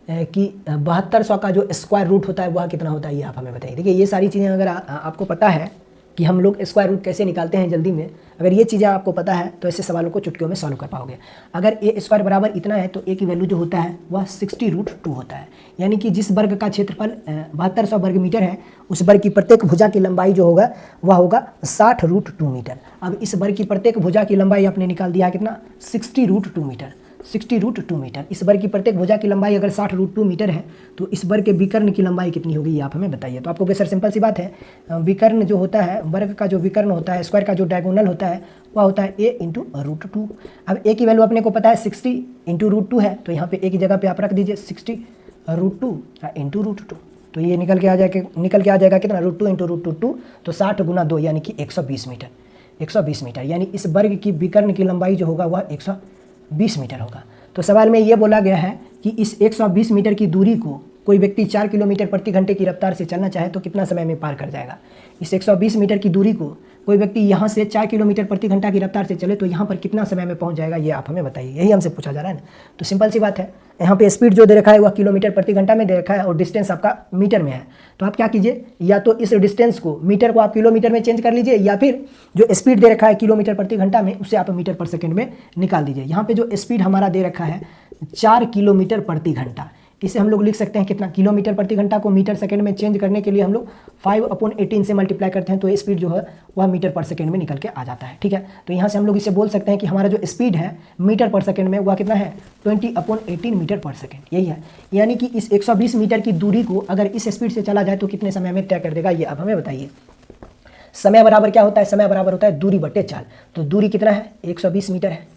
कि 7200 का जो स्क्वायर रूट होता है वह कितना होता है, ये आप हमें बताइए। देखिए ये सारी चीज़ें अगर आपको पता है कि हम लोग स्क्वायर रूट कैसे निकालते हैं जल्दी में, अगर ये चीज़ें आपको पता है तो ऐसे सवालों को चुटकियों में सॉल्व कर पाओगे। अगर ए स्क्वायर बराबर इतना है तो ए की वैल्यू जो होता है वह 60√2 होता है। यानी कि जिस वर्ग का क्षेत्रफल 7200 वर्ग मीटर है उस वर्ग की प्रत्येक भुजा की लंबाई जो होगा वह होगा 60√2 मीटर। अब इस वर्ग की प्रत्येक भुजा की लंबाई आपने निकाल दिया है कितना 60√2 मीटर। 60√2 मीटर। इस वर्ग की प्रत्येक भुजा की लंबाई अगर 60√2 मीटर है तो इस वर्ग के विकर्ण की लंबाई कितनी होगी, ये आप हमें बताइए। तो आपको सर सिंपल सी बात है, विकर्ण जो होता है, वर्ग का जो विकर्ण होता है, स्क्वायर का जो डायगोनल होता है वह होता है a × √2। अब a की वैल्यू अपने को पता है 60 × √2 है, तो यहाँ पे a की जगह पे आप रख दीजिए 60√2 × √2। तो ये निकल के आ जाएगा कितना, √2 × √2, तो 60 × 2 यानी कि 120 मीटर। 120 मीटर यानी इस वर्ग की विकर्ण की लंबाई जो होगा वह 120 मीटर होगा। तो सवाल में ये बोला गया है कि इस 120 मीटर की दूरी को कोई व्यक्ति 4 किलोमीटर प्रति घंटे की रफ्तार से चलना चाहे तो कितना समय में पार कर जाएगा। इस 120 मीटर की दूरी को कोई व्यक्ति यहाँ से 4 किलोमीटर प्रति घंटा की रफ्तार से चले तो यहाँ पर कितना समय में पहुँच जाएगा, ये आप हमें बताइए। यही हमसे पूछा जा रहा है ना। तो सिंपल सी बात है, यहाँ पे स्पीड जो दे रखा है वह किलोमीटर प्रति घंटा में दे रखा है और डिस्टेंस आपका मीटर में है। तो आप क्या कीजिए, या तो इस डिस्टेंस को, मीटर को आप किलोमीटर में चेंज कर लीजिए, या फिर जो स्पीड दे रखा है किलोमीटर प्रति घंटा में उसे आप मीटर पर सेकंड में निकाल दीजिए। यहाँ पे जो स्पीड हमारा दे रखा है 4 किलोमीटर प्रति घंटा, इसे हम लोग लिख सकते हैं कितना, किलोमीटर प्रति घंटा को मीटर सेकंड में चेंज करने के लिए हम लोग 5/18 से मल्टीप्लाई करते हैं तो स्पीड जो है वह मीटर पर सेकंड में निकल के आ जाता है। ठीक है, तो यहाँ से हम लोग इसे बोल सकते हैं कि हमारा जो स्पीड है मीटर पर सेकंड में वह कितना है, 20/18 मीटर पर सेकंड। यही है, यानी कि इस 120 मीटर की दूरी को अगर इस स्पीड से चला जाए तो कितने समय में तय कर देगा, ये आप हमें बताइए। समय बराबर क्या होता है, समय बराबर होता है दूरी बटे चाल। तो दूरी कितना है, 120 मीटर है।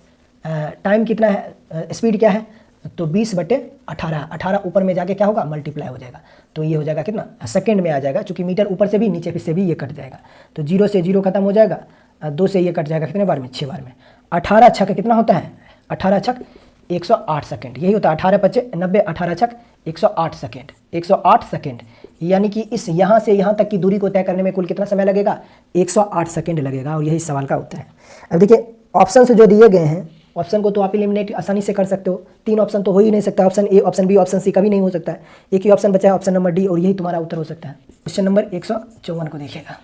टाइम कितना है, स्पीड क्या है, तो 20/18। 18 ऊपर में जाके क्या होगा, मल्टीप्लाई हो जाएगा, तो ये हो जाएगा कितना, सेकंड में आ जाएगा, क्योंकि मीटर ऊपर से भी नीचे से भी ये कट जाएगा। तो 0 से 0 खत्म हो जाएगा, 2 से ये कट जाएगा कितने बार में, 6 बार में। 18 छक कितना होता है, 18 छक 108 सेकेंड, यही होता है। 18 × 5 = 90, 18 छक 108 सेकेंड। 108 सेकेंड यानी कि इस यहाँ से यहाँ तक की दूरी को तय करने में कुल कितना समय लगेगा, 108 सेकेंड लगेगा, और यही सवाल का उत्तर है। अब देखिए ऑप्शन जो दिए गए हैं, ऑप्शन को तो आप एलिमिनेट आसानी से कर सकते हो। 3 ऑप्शन तो हो ही नहीं सकता, option A, option B, option C कभी नहीं हो सकता है। एक ही ऑप्शन बचा है, ऑप्शन नंबर डी, और यही तुम्हारा उत्तर हो सकता है। क्वेश्चन नंबर 154 को देखिएगा।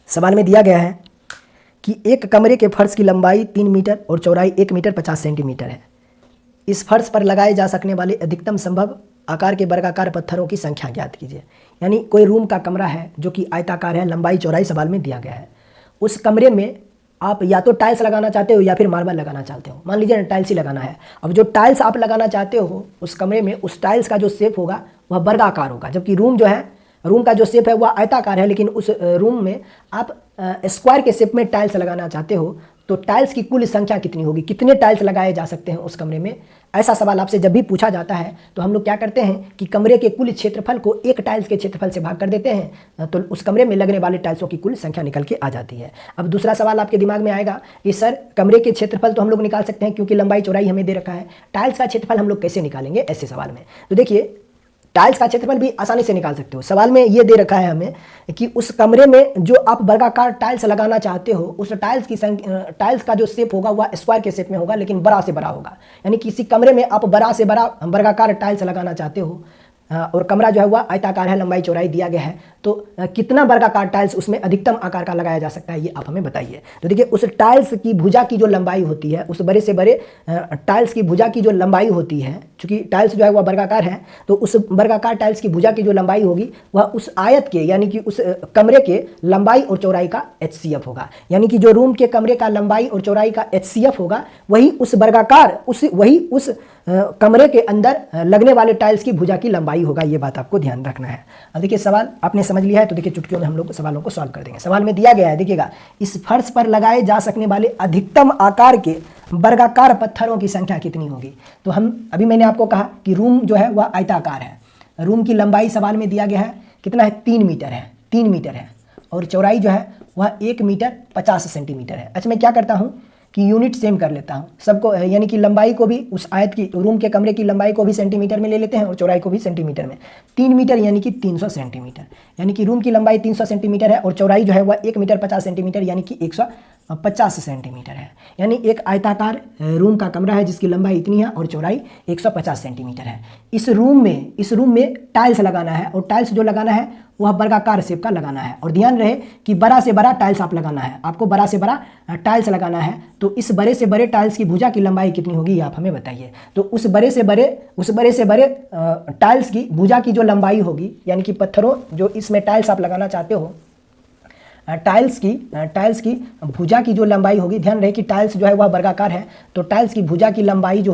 सवाल में दिया गया है कि एक कमरे के फर्श की लंबाई 3 मीटर और चौड़ाई 1 मीटर 50 सेंटीमीटर है। इस फर्श पर लगाए जा सकने वाले अधिकतम संभव आकार के वर्गाकार पत्थरों की संख्या ज्ञात कीजिए। यानी कोई रूम का कमरा है जो कि आयताकार है, लंबाई चौड़ाई सवाल में दिया गया है। उस कमरे में आप या तो टाइल्स लगाना चाहते हो या फिर मार्बल लगाना चाहते हो। मान लीजिए टाइल्स ही लगाना है। अब जो टाइल्स आप लगाना चाहते हो उस कमरे में, उस टाइल्स का जो शेप होगा वह वर्गाकार होगा, जबकि रूम जो है, रूम का जो शेप है वह आयताकार है, लेकिन उस रूम में आप स्क्वायर के शेप में टाइल्स लगाना चाहते हो। तो टाइल्स की कुल संख्या कितनी होगी, कितने टाइल्स लगाए जा सकते हैं उस कमरे में। ऐसा सवाल आपसे जब भी पूछा जाता है तो हम लोग क्या करते हैं कि कमरे के कुल क्षेत्रफल को एक टाइल्स के क्षेत्रफल से भाग कर देते हैं, तो उस कमरे में लगने वाले टाइल्सों की कुल संख्या निकल के आ जाती है। अब दूसरा सवाल आपके दिमाग में आएगा कि सर कमरे के क्षेत्रफल तो हम लोग निकाल सकते हैं क्योंकि लंबाई चौड़ाई हमें दे रखा है, टाइल्स का क्षेत्रफल हम लोग कैसे निकालेंगे ऐसे सवाल में। तो देखिए टाइल्स का क्षेत्रफल भी आसानी से निकाल सकते हो। सवाल में ये दे रखा है हमें कि उस कमरे में जो आप वर्गाकार टाइल्स लगाना चाहते हो उस टाइल्स की टाइल्स का जो शेप होगा वह स्क्वायर के शेप में होगा, लेकिन बड़ा से बड़ा होगा। यानी किसी कमरे में आप बड़ा से बड़ा वर्गाकार टाइल्स लगाना चाहते हो और कमरा जो है वह आयताकार है, लंबाई चौड़ाई दिया गया है, तो कितना वर्गाकार टाइल्स उसमें अधिकतम आकार का लगाया जा सकता है ये आप हमें बताइए। तो देखिए उस टाइल्स की भुजा की जो लंबाई होती है, उस बड़े से बड़े टाइल्स की भुजा की जो लंबाई होती है, चूंकि टाइल्स जो है वह वर्गाकार है, तो उस वर्गाकार टाइल्स की भुजा की जो लंबाई होगी वह उस आयत के यानी कि उस कमरे के लंबाई और चौड़ाई का HCF होगा। यानी कि जो रूम के कमरे का लंबाई और चौड़ाई का HCF होगा वही उस वर्गाकार वही उस कमरे के अंदर लगने वाले टाइल्स की भुजा की लंबाई होगा। ये बात आपको ध्यान रखना है। अब देखिए सवाल आपने समझ लिया है, तो देखिए चुटकियों में हम लोग सवालों को सॉल्व कर देंगे। सवाल में दिया गया है, देखिएगा, इस फर्श पर लगाए जा सकने वाले अधिकतम आकार के वर्गाकार पत्थरों की संख्या कितनी होगी। तो हम अभी मैंने आपको कहा कि रूम जो है वह आयताकार है, रूम की लंबाई सवाल में दिया गया है कितना है, 3 मीटर है, 3 मीटर है, और चौड़ाई जो है वह 1 मीटर 50 सेंटीमीटर है। अच्छा मैं क्या करता हूँ कि यूनिट सेम कर लेता हूँ सबको, यानी कि लंबाई को भी उस आयत की, रूम के कमरे की लंबाई को भी सेंटीमीटर में ले लेते हैं और चौड़ाई को भी सेंटीमीटर में। 3 मीटर यानी कि 300 सेंटीमीटर, यानी कि रूम की लंबाई 300 सेंटीमीटर है और चौड़ाई जो है वह 1 मीटर 50 सेंटीमीटर यानी कि 150 सेंटीमीटर है। यानी एक आयताकार रूम का कमरा है जिसकी लंबाई इतनी है और चौड़ाई 150 सेंटीमीटर है। इस रूम में टाइल्स लगाना है और टाइल्स जो लगाना है वह वर्गाकार शेप का लगाना है। और ध्यान रहे कि बड़ा से बड़ा टाइल्स आप लगाना है, आपको बड़ा से बड़ा टाइल्स लगाना है। तो इस बड़े से बड़े टाइल्स की भुजा की लंबाई कितनी होगी आप हमें बताइए। तो उस बड़े से बड़े टाइल्स की भुजा की जो लंबाई होगी, यानी कि पत्थरों जो इसमें टाइल्स आप लगाना चाहते हो टाइल्स की भुजा की जो लंबाई होगी, ध्यान रहे कि टाइल्स जो है वह वर्गाकार है, तो टाइल्स की भुजा की लंबाई जो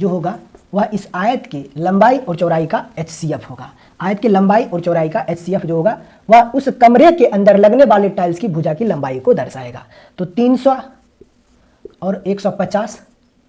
होगा वह इस आयत की लंबाई और चौड़ाई का HCF होगा। आयत की लंबाई और चौड़ाई का HCF जो होगा वह उस कमरे के अंदर लगने वाले टाइल्स की भुजा की लंबाई को दर्शाएगा। तो 300 और 150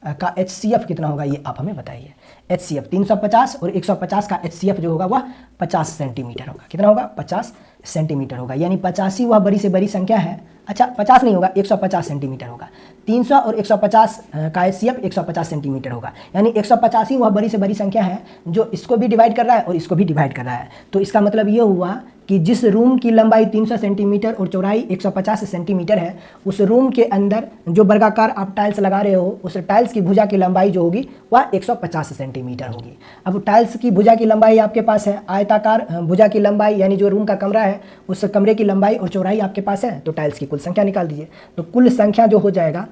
का HCF कितना होगा ये आप हमें बताइए। HCF 350 और 150 का HCF जो होगा वह 50 सेंटीमीटर होगा। कितना होगा? 50 सेंटीमीटर होगा, यानी 50 ही वह बड़ी से बड़ी संख्या है। अच्छा 50 नहीं होगा, 150 सेंटीमीटर होगा। 300 और 150 का HCF 150 सेंटीमीटर होगा, यानी 150 ही वह बड़ी से बड़ी संख्या है जो इसको भी डिवाइड कर रहा है और इसको भी डिवाइड कर रहा है। तो इसका मतलब ये हुआ कि जिस रूम की लंबाई 300 सेंटीमीटर और चौड़ाई 150 सेंटीमीटर है, उस रूम के अंदर जो वर्गाकार आप टाइल्स लगा रहे हो, उस टाइल्स की भुजा की लंबाई जो होगी वह 150 सेंटीमीटर होगी। अब टाइल्स की भुजा की लंबाई आपके पास है, आयताकार भुजा की लंबाई यानी जो रूम का कमरा है उस कमरे की लंबाई और चौड़ाई आपके पास है, तो टाइल्स की कुल संख्या निकाल दीजिए। तो कुल संख्या जो हो जाएगा,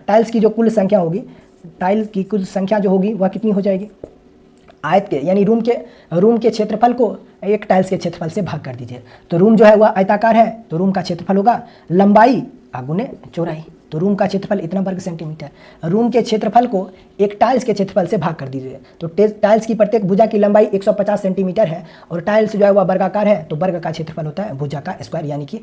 टाइल्स की जो कुल संख्या होगी, टाइल्स की कुल संख्या जो होगी वह कितनी हो जाएगी? आयत के यानी रूम के क्षेत्रफल को एक टाइल्स के क्षेत्रफल से भाग कर दीजिए। तो रूम जो है वह आयताकार है, तो रूम का क्षेत्रफल होगा लंबाई गुने चौड़ाई, तो रूम का क्षेत्रफल इतना वर्ग सेंटीमीटर। रूम के क्षेत्रफल को एक टाइल्स के क्षेत्रफल से भाग कर दीजिए। तो टाइल्स की प्रत्येक भुजा की लंबाई 150 सेंटीमीटर है और टाइल्स जो है वह वर्गाकार है, तो वर्ग का क्षेत्रफल होता है भुजा का स्क्वायर, यानी कि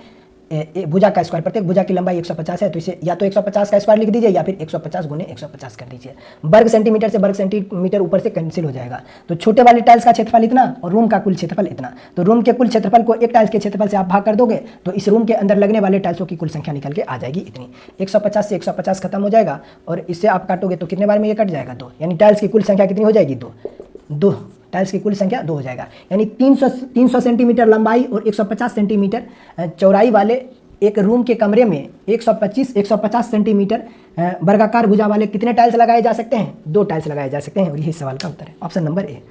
भुजा का स्क्वायर। प्रत्येक भुजा की लंबाई 150 है, तो इसे या तो 150 का स्क्वायर लिख दीजिए या फिर 150 गुने 150 कर दीजिए। वर्ग सेंटीमीटर से वर्ग सेंटीमीटर ऊपर से कैंसिल हो जाएगा। तो छोटे वाले टाइल्स का क्षेत्रफल इतना और रूम का कुल क्षेत्रफल इतना, तो रूम के कुल क्षेत्रफल को एक टाइल्स के क्षेत्रफल से आप भाग कर दोगे तो इस रूम के अंदर लगने वाले टाइल्सों की कुल संख्या निकल के आ जाएगी इतनी। 150 से 150 खत्म हो जाएगा और इससे आप काटोगे तो कितने बार में ये कट जाएगा? 2, यानी टाइल्स की कुल संख्या कितनी हो जाएगी? 2 टाइल्स की कुल संख्या 2 हो जाएगा। यानी 300 सेंटीमीटर लंबाई और 150 सेंटीमीटर चौड़ाई वाले एक रूम के कमरे में 150 सेंटीमीटर वर्गाकार भुजा वाले कितने टाइल्स लगाए जा सकते हैं? 2 टाइल्स लगाए जा सकते हैं, और यही सवाल का उत्तर है, ऑप्शन नंबर ए।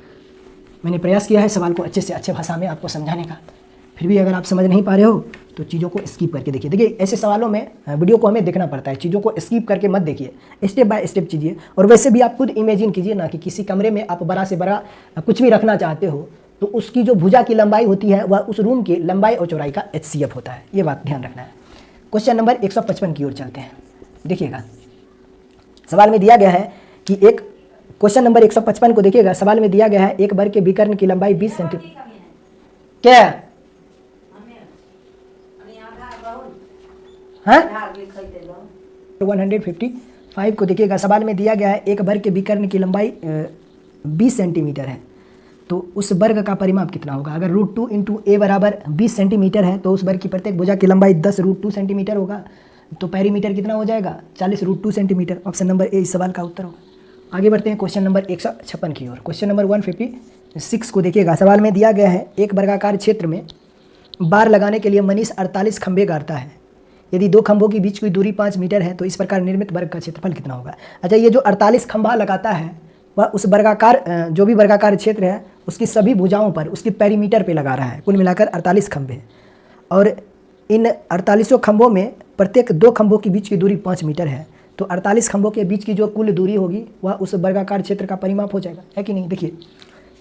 मैंने प्रयास किया है सवाल को अच्छे से अच्छे भाषा में आपको समझाने का, फिर भी अगर आप समझ नहीं पा रहे हो तो चीज़ों को स्किप करके देखिए। ऐसे सवालों में वीडियो को हमें देखना पड़ता है, चीज़ों को स्किप करके मत देखिए, स्टेप बाय स्टेप कीजिए। और वैसे भी आप खुद इमेजिन कीजिए ना कि किसी कमरे में आप बड़ा से बड़ा कुछ भी रखना चाहते हो, तो उसकी जो भुजा की लंबाई होती है वह उस रूम की लंबाई और चौड़ाई का HCF होता है। ये बात ध्यान रखना है। क्वेश्चन नंबर 155 की ओर चलते हैं। देखिएगा सवाल में दिया गया है कि एक क्वेश्चन नंबर 155 को देखिएगा, सवाल में दिया गया है एक वर्ग के विकर्ण की लंबाई 20 सेंटीमीटर। क्या हाँ 155 को देखिएगा, सवाल में दिया गया है एक वर्ग के विकर्ण की लंबाई 20 सेंटीमीटर है, तो उस वर्ग का परिमाप कितना होगा? अगर √2 × a बराबर 20 सेंटीमीटर है तो उस वर्ग की प्रत्येक भुजा की लंबाई 10 √2 सेंटीमीटर होगा, तो पेरीमीटर कितना हो जाएगा? 40 √2 सेंटीमीटर। ऑप्शन नंबर ए इस सवाल का उत्तर होगा। आगे बढ़ते हैं क्वेश्चन नंबर 156 की ओर। क्वेश्चन नंबर 156 को देखिएगा, सवाल में दिया गया है एक वर्गाकार क्षेत्र में बार लगाने के लिए मनीष 48 खंभे गाड़ता है। यदि 2 खंभों के बीच की दूरी 5 मीटर है तो इस प्रकार निर्मित वर्ग का क्षेत्रफल कितना होगा? अच्छा, ये जो 48 खंभा लगाता है वह उस वर्गाकार जो भी वर्गाकार क्षेत्र है उसकी सभी भुजाओं पर उसकी पेरीमीटर पे लगा रहा है। कुल मिलाकर 48 खंभे, और इन 48 खंभों में प्रत्येक 2 खंभों के बीच की दूरी 5 मीटर है, तो 48 खंभों के बीच की जो कुल दूरी होगी वह उस वर्गाकार क्षेत्र का परिमाप हो जाएगा, है कि नहीं? देखिए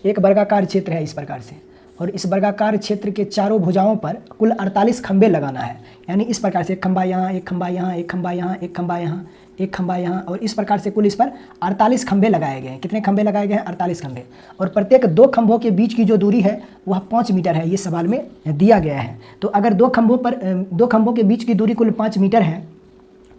एक वर्गाकार क्षेत्र है इस प्रकार से, और इस वर्गाकार क्षेत्र के चारों भुजाओं पर कुल 48 खंभे लगाना है, यानी इस प्रकार से एक खंभा यहाँ, एक खंभा यहाँ, एक खंभा यहाँ, एक खंभा यहाँ, एक खंभा यहाँ, और इस प्रकार से कुल इस पर 48 खंभे लगाए गए हैं। कितने खंभे लगाए गए हैं? 48 खंभे, और प्रत्येक 2 खंभों के बीच की जो दूरी है वह 5 मीटर है, ये सवाल में दिया गया है। तो अगर 2 खंभों के बीच की दूरी कुल 5 मीटर है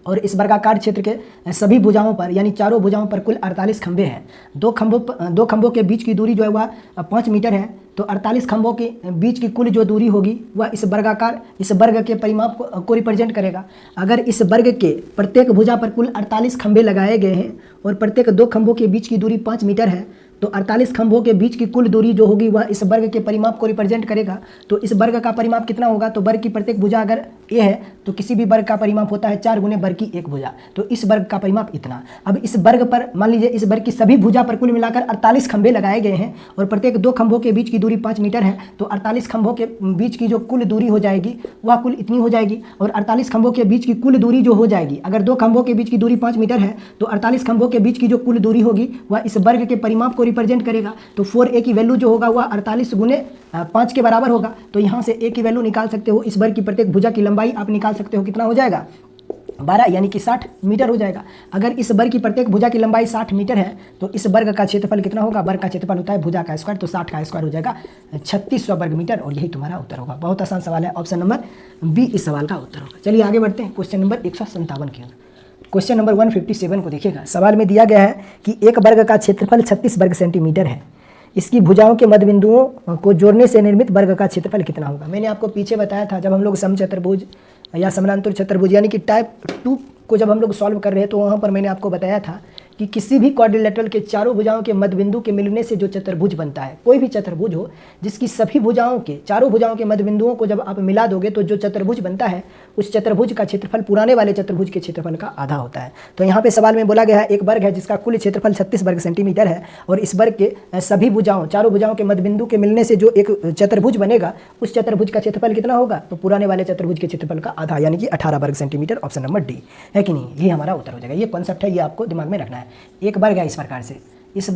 और इस वर्गाकार क्षेत्र के सभी भुजाओं पर यानी चारों भुजाओं पर कुल 48 खंभे हैं, 2 खंभों के बीच की दूरी जो है वह 5 मीटर है, तो 48 खंभों के बीच की कुल जो दूरी होगी वह इस वर्ग के परिमाप को रिप्रेजेंट करेगा। अगर इस वर्ग के प्रत्येक भुजा पर कुल 48 खंभे लगाए गए हैं और प्रत्येक 2 खंभों के बीच की दूरी 5 मीटर है, तो 48 खंभों के बीच की कुल दूरी जो होगी वह इस वर्ग के परिमाप को रिप्रेजेंट करेगा। तो इस वर्ग का परिमाप कितना होगा? तो वर्ग की प्रत्येक भुजा अगर ए है तो किसी भी वर्ग का परिमाप होता है 4 गुने वर्ग की एक भुजा, तो इस वर्ग का परिमाप इतना। अब इस वर्ग पर मान लीजिए इस वर्ग की सभी भुजा पर कुल मिलाकर 48 खंभे लगाए गए हैं और प्रत्येक 2 खंभों के बीच की दूरी 5 मीटर है, तो 48 खंभों के बीच की जो कुल दूरी हो जाएगी वह कुल इतनी हो जाएगी। और 48 खंभों के बीच की कुल दूरी जो हो जाएगी, अगर 2 खंभों के बीच की दूरी 5 मीटर है तो 48 खंभों के बीच की जो कुल दूरी होगी वह इस वर्ग के परिमाप को रिप्रेजेंट करेगा। तो 4a की वैल्यू जो होगा वह 48 गुने 5 के बराबर होगा। तो यहाँ से a की वैल्यू निकाल सकते हो, इस वर्ग की प्रत्येक भुजा की लंबाई आप निकाल सकते हो, कितना हो जाएगा 12 यानी कि 60 मीटर हो जाएगा। अगर इस वर्ग की प्रत्येक भुजा की लंबाई 60 मीटर है तो इस वर्ग का क्षेत्रफल कितना होगा, वर्ग का क्षेत्रफल होता है भुजा का स्क्वायर, तो 60 का स्क्वायर हो जाएगा 3600 वर्ग मीटर, और यही तुम्हारा उत्तर होगा। बहुत आसान सवाल है, ऑप्शन नंबर बी इस सवाल का उत्तर होगा। चलिए आगे बढ़ते हैं क्वेश्चन नंबर 157 की ओर। क्वेश्चन नंबर 157 को देखिएगा। सवाल में दिया गया है कि एक वर्ग का क्षेत्रफल 36 वर्ग सेंटीमीटर है, इसकी भुजाओं के मध्यबिंदुओं को जोड़ने से निर्मित वर्ग का क्षेत्रफल कितना होगा। मैंने आपको पीछे बताया था जब हम लोग समचतुर्भुज या समानांतर चतुर्भुज यानी कि टाइप 2 को जब हम लोग सॉल्व कर रहे हैं तो वहाँ पर मैंने आपको बताया था कि किसी भी क्वाड्रिलेटरल के चारों भुजाओं के मध्यबिंदु के मिलने से जो चतुर्भुज बनता है, कोई भी चतुर्भुज हो जिसकी सभी भुजाओं के चारों भुजाओं के मध्यबिंदुओं को जब आप मिला दोगे तो जो चतुर्भुज बनता है उस चतुर्भुज का क्षेत्रफल पुराने वाले चतुर्भुज के क्षेत्रफल का आधा होता है। तो यहाँ पे सवाल में बोला गया है एक वर्ग है जिसका कुल क्षेत्रफल 36 वर्ग सेंटीमीटर है और इस वर्ग के सभी भुजाओं चारों भुजाओं के मध्यबिंदु के मिलने से जो एक चतुर्भुज बनेगा उस चतुर्भुज का क्षेत्रफल कितना होगा, तो पुराने वाले चतुर्भुज के क्षेत्रफल का आधा यानी कि 18 वर्ग सेंटीमीटर। ऑप्शन नंबर डी है कि नहीं, ये हमारा उत्तर हो जाएगा। ये कॉन्सेप्ट है, ये आपको दिमाग में रखना है। एक वर्ग है इस प्रकार से, इस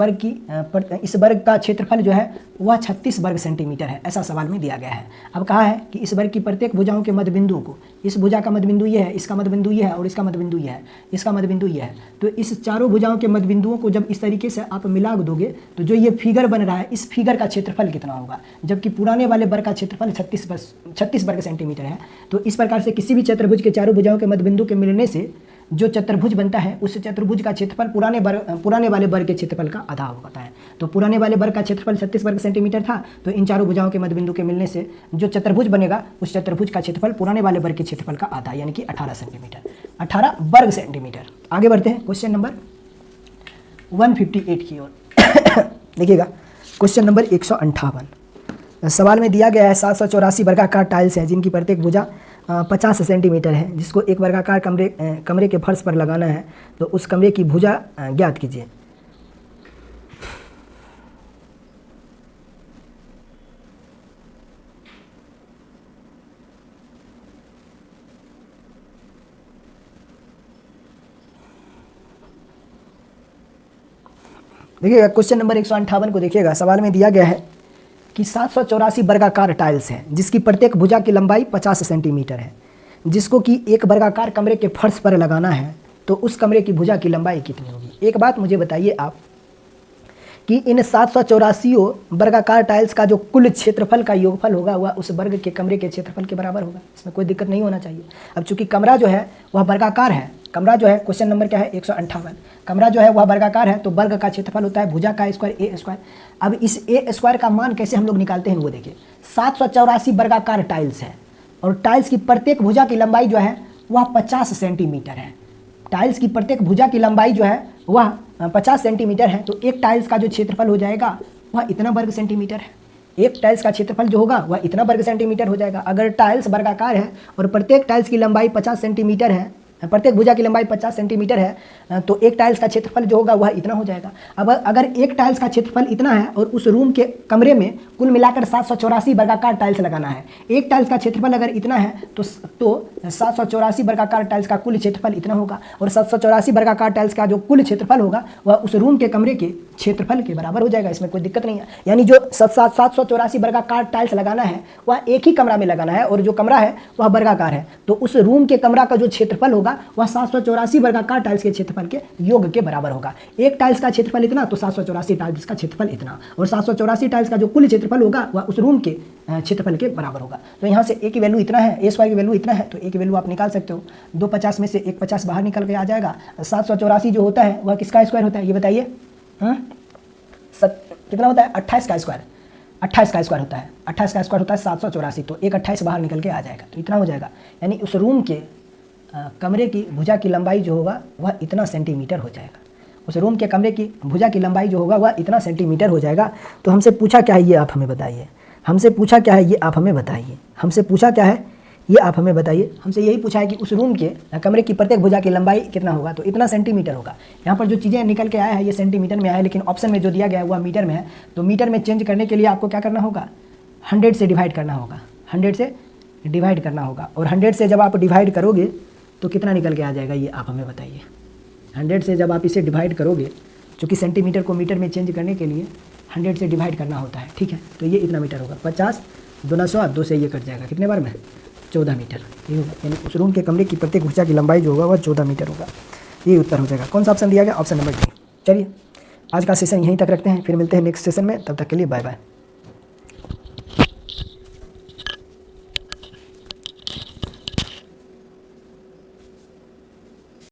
वर्ग का क्षेत्रफल जो है वह 36 वर्ग सेंटीमीटर है, ऐसा सवाल में दिया गया है। अब कहा है कि इस वर्ग की प्रत्येक भुजाओं के मध्यबिंदु को, इस भुजा का मध्यबिंदु ये है, इसका मध्यबिंदु ये है और इसका मध्यबिंदु ये है, इसका मध्यबिंदु ये है, तो इस चारों भुजाओं के मध्यबिंदुओं को जब इस तरीके से आप मिला दोगे तो जो ये फिगर बन रहा है इस फिगर का क्षेत्रफल कितना होगा, जबकि पुराने वाले वर्ग का क्षेत्रफल 36 वर्ग सेंटीमीटर है। तो इस प्रकार से किसी भी चतुर्भुज के चारों भुजाओं के मध्यबिंदु के मिलने से जो चतुर्भुज बनता है उस चतुर्भुज का क्षेत्रफल पुराने वाले वर्ग के क्षेत्रफल का आधा होता है। तो पुराने वाले वर्ग का क्षेत्रफल 36 वर्ग सेंटीमीटर था, तो इन चारों भुजाओं के मध्यबिंदु के मिलने से जो चतुर्भुज बनेगा उस चतुर्भुज का क्षेत्रफल पुराने वाले वर्ग के क्षेत्रफल का आधा यानी कि 18 सेंटीमीटर, 18 वर्ग सेंटीमीटर। आगे बढ़ते हैं क्वेश्चन नंबर 158 की ओर। देखिएगा क्वेश्चन नंबर 158। सवाल में दिया गया है 784 वर्गाकार टाइल्स हैं जिनकी प्रत्येक भुजा 50 सेंटीमीटर है, जिसको एक वर्गाकार कमरे के फर्श पर लगाना है, तो उस कमरे की भुजा ज्ञात कीजिए। देखिएगा क्वेश्चन नंबर 158 को देखिएगा। सवाल में दिया गया है कि 784 वर्गाकार टाइल्स हैं जिसकी प्रत्येक भुजा की लंबाई 50 सेंटीमीटर है, जिसको कि एक वर्गाकार कमरे के फर्श पर लगाना है, तो उस कमरे की भुजा की लंबाई कितनी होगी। एक बात मुझे बताइए आप कि इन 784 वर्गाकार टाइल्स का जो कुल क्षेत्रफल का योगफल होगा वह उस वर्ग के कमरे के क्षेत्रफल के बराबर होगा, इसमें कोई दिक्कत नहीं होना चाहिए। अब चूंकि कमरा जो है वह वर्गाकार है, कमरा जो है क्वेश्चन नंबर क्या है 158, कमरा जो है वह वर्गाकार है, तो वर्ग का क्षेत्रफल होता है भुजा का स्क्वायर ए स्क्वायर। अब इस ए स्क्वायर का मान कैसे हम लोग निकालते हैं वो देखिए। 784 वर्गाकार टाइल्स है और टाइल्स की प्रत्येक भुजा की लंबाई जो है वह 50 सेंटीमीटर है। टाइल्स की प्रत्येक भुजा की लंबाई जो है वह 50 सेंटीमीटर है, तो एक टाइल्स का जो क्षेत्रफल हो जाएगा वह इतना वर्ग सेंटीमीटर है। एक टाइल्स का क्षेत्रफल जो होगा वह इतना वर्ग सेंटीमीटर हो जाएगा। अगर टाइल्स वर्गाकार है और प्रत्येक टाइल्स की लंबाई 50 सेंटीमीटर है, प्रत्येक भुजा की लंबाई 50 सेंटीमीटर है, तो एक टाइल्स का क्षेत्रफल जो होगा वह इतना हो जाएगा। अब अगर एक टाइल्स का क्षेत्रफल इतना है और उस रूम के कमरे में कुल मिलाकर 784 वर्गाकार टाइल्स लगाना है, एक टाइल्स का क्षेत्रफल अगर इतना है तो 784 वर्गाकार टाइल्स का कुल क्षेत्रफल इतना होगा, और 784 वर्गाकार टाइल्स का जो कुल क्षेत्रफल होगा वह उस रूम के कमरे के क्षेत्रफल के बराबर हो जाएगा, इसमें कोई दिक्कत नहीं है। यानी जो 784 वर्गाकार टाइल्स लगाना है वह एक ही कमरा में लगाना है और जो कमरा है वह वर्गाकार है, तो उस रूम के कमरा का जो क्षेत्रफल होगा वह 784 वर्गाकार टाइल्स के क्षेत्रफल के योग के बराबर होगा। एक टाइल्स का क्षेत्रफल इतना तो 784 टाइल्स का क्षेत्रफल इतना, और 784 टाइल्स का जो कुल क्षेत्रफल होगा वह उस रूम के क्षेत्रफल के बराबर होगा। तो यहाँ से ए की वैल्यू इतना है, ए स्क्वायर की वैल्यू इतना है, तो ए की वैल्यू आप निकाल सकते हो। 250 में से 150 बाहर निकल के आ जाएगा। 784 जो होता है वह किसका स्क्वायर होता है ये बताइए। कितना होता है 28 का स्क्वायर, 28 का स्क्वायर होता है, 28 का स्क्वायर होता है 784, तो एक 28 बाहर निकल के आ जाएगा, तो इतना हो जाएगा। यानी उस रूम के कमरे की भुजा की लंबाई जो होगा वह इतना सेंटीमीटर हो जाएगा। उस रूम के कमरे की भुजा की लंबाई जो होगा वह इतना सेंटीमीटर हो जाएगा। तो हमसे पूछा क्या है ये आप हमें बताइए, हमसे पूछा क्या है ये आप हमें बताइए, हमसे पूछा क्या है ये आप हमें बताइए। हमसे यही पूछा है कि उस रूम के कमरे की प्रत्येक भुजा की लंबाई कितना होगा, तो इतना सेंटीमीटर होगा। यहाँ पर जो चीज़ें निकल के आया है ये सेंटीमीटर में आया है, लेकिन ऑप्शन में जो दिया गया है वह मीटर में है। तो मीटर में चेंज करने के लिए आपको क्या करना होगा, 100 से डिवाइड करना होगा, 100 से डिवाइड करना होगा। और 100 से जब आप डिवाइड करोगे तो कितना निकल के आ जाएगा, ये आप हमें बताइए। 100 से जब आप इसे डिवाइड करोगे, चूँकि सेंटीमीटर को मीटर में चेंज करने के लिए 100 से डिवाइड करना होता है, ठीक है। तो ये इतना मीटर होगा, 50 दूना 100, 2 से ये कट जाएगा, कितने बार में, 14 मीटर ये होगा। यानी उस रूम के कमरे की प्रत्येक भुजा की लंबाई जो होगा वह 14 मीटर होगा। ये उत्तर हो जाएगा। कौन सा ऑप्शन दिया गया, ऑप्शन नंबर डी। चलिए आज का सेशन यहीं तक रखते हैं, फिर मिलते हैं नेक्स्ट सेशन में, तब तक के लिए बाय बाय।